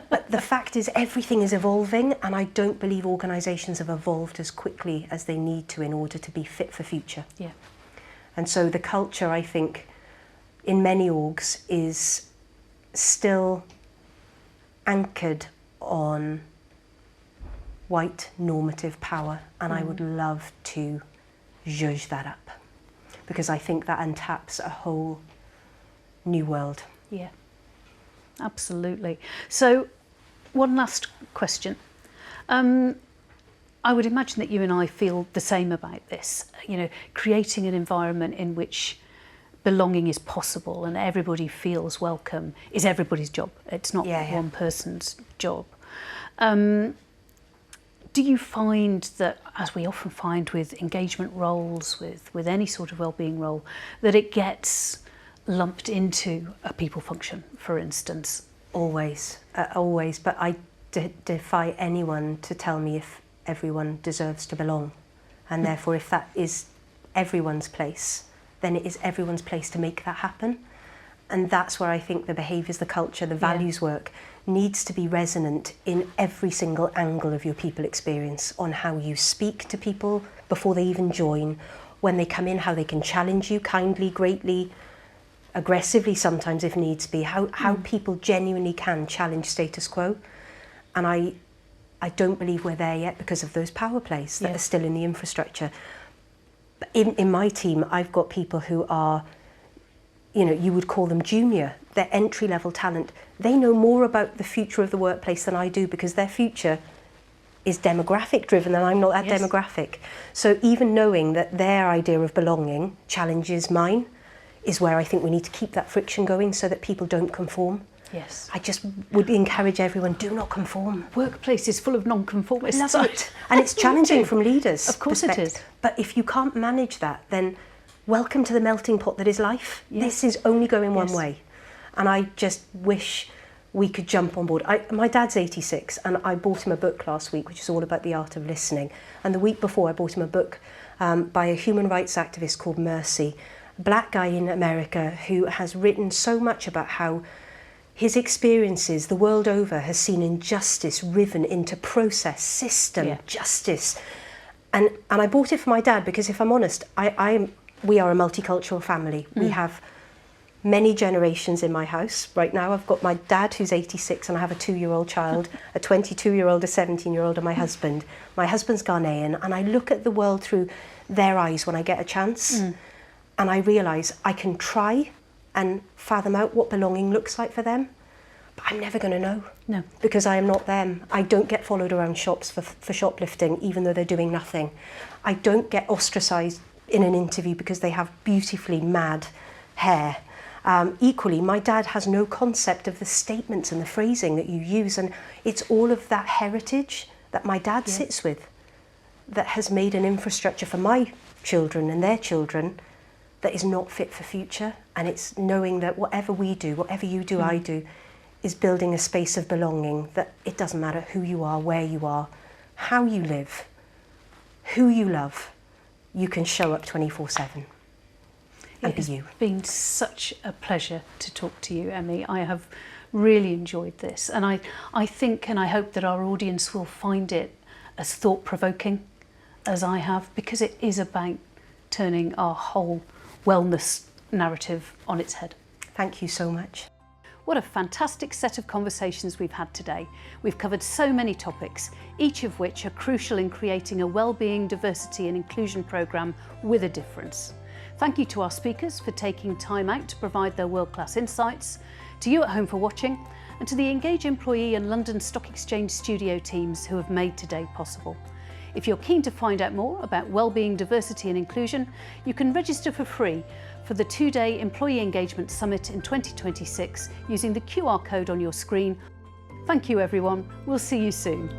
But the fact is everything is evolving, and I don't believe organisations have evolved as quickly as they need to in order to be fit for future. Yeah. And so the culture, I think, in many orgs is still anchored on white normative power, and I would love to zhuzh that up, because I think that untaps a whole new world. Yeah, absolutely. So, one last question. I would imagine that you and I feel the same about this. You know, creating an environment in which belonging is possible and everybody feels welcome is everybody's job. It's not one person's job. Do you find that, as we often find with engagement roles, with any sort of wellbeing role, that it gets lumped into a people function, for instance? Always, always. But I defy anyone to tell me if everyone deserves to belong. And therefore, if that is everyone's place, then it is everyone's place to make that happen. And that's where I think the behaviours, the culture, the values work needs to be resonant in every single angle of your people experience, on how you speak to people before they even join, when they come in, how they can challenge you kindly, greatly, aggressively sometimes if needs be, how people genuinely can challenge status quo. And I don't believe we're there yet because of those power plays that are still in the infrastructure. But in my team, I've got people who are, you know, you would call them junior. They're entry-level talent. They know more about the future of the workplace than I do, because their future is demographic driven and I'm not that demographic. So even knowing that their idea of belonging challenges mine is where I think we need to keep that friction going, so that people don't conform. Yes. I just would encourage everyone, do not conform. Workplace is full of non-conformists. Love it. And it's challenging from leaders' Of course it perspective. is. But if you can't manage that, then welcome to the melting pot that is life. This is only going one way. And I just wish we could jump on board. My dad's 86 and I bought him a book last week, which is all about the art of listening. And the week before I bought him a book by a human rights activist called Mercy, a black guy in America who has written so much about how his experiences the world over has seen injustice riven into process, system, justice. And I bought it for my dad because, if I'm honest, we are a multicultural family. We have many generations in my house. Right now I've got my dad who's 86 and I have a 2-year-old child, a 22-year-old, a 17-year-old and my husband. My husband's Ghanaian, and I look at the world through their eyes when I get a chance. And I realise I can try and fathom out what belonging looks like for them, but I'm never going to know. No. Because I am not them. I don't get followed around shops for shoplifting, even though they're doing nothing. I don't get ostracised in an interview because they have beautifully mad hair. Equally, my dad has no concept of the statements and the phrasing that you use, and it's all of that heritage that my dad sits with that has made an infrastructure for my children and their children that is not fit for future. And it's knowing that whatever we do, whatever you do, I do, is building a space of belonging, that it doesn't matter who you are, where you are, how you live, who you love, you can show up 24/7 and be you. It's been such a pleasure to talk to you, Emmy. I have really enjoyed this, and I think and I hope that our audience will find it as thought-provoking as I have, because it is about turning our whole wellness narrative on its head. Thank you so much. What a fantastic set of conversations we've had today. We've covered so many topics, each of which are crucial in creating a wellbeing, diversity and inclusion programme with a difference. Thank you to our speakers for taking time out to provide their world-class insights, to you at home for watching, and to the Engage Employee and London Stock Exchange studio teams who have made today possible. If you're keen to find out more about wellbeing, diversity and inclusion, you can register for free for the 2-day Employee Engagement Summit in 2026 using the QR code on your screen. Thank you everyone, we'll see you soon.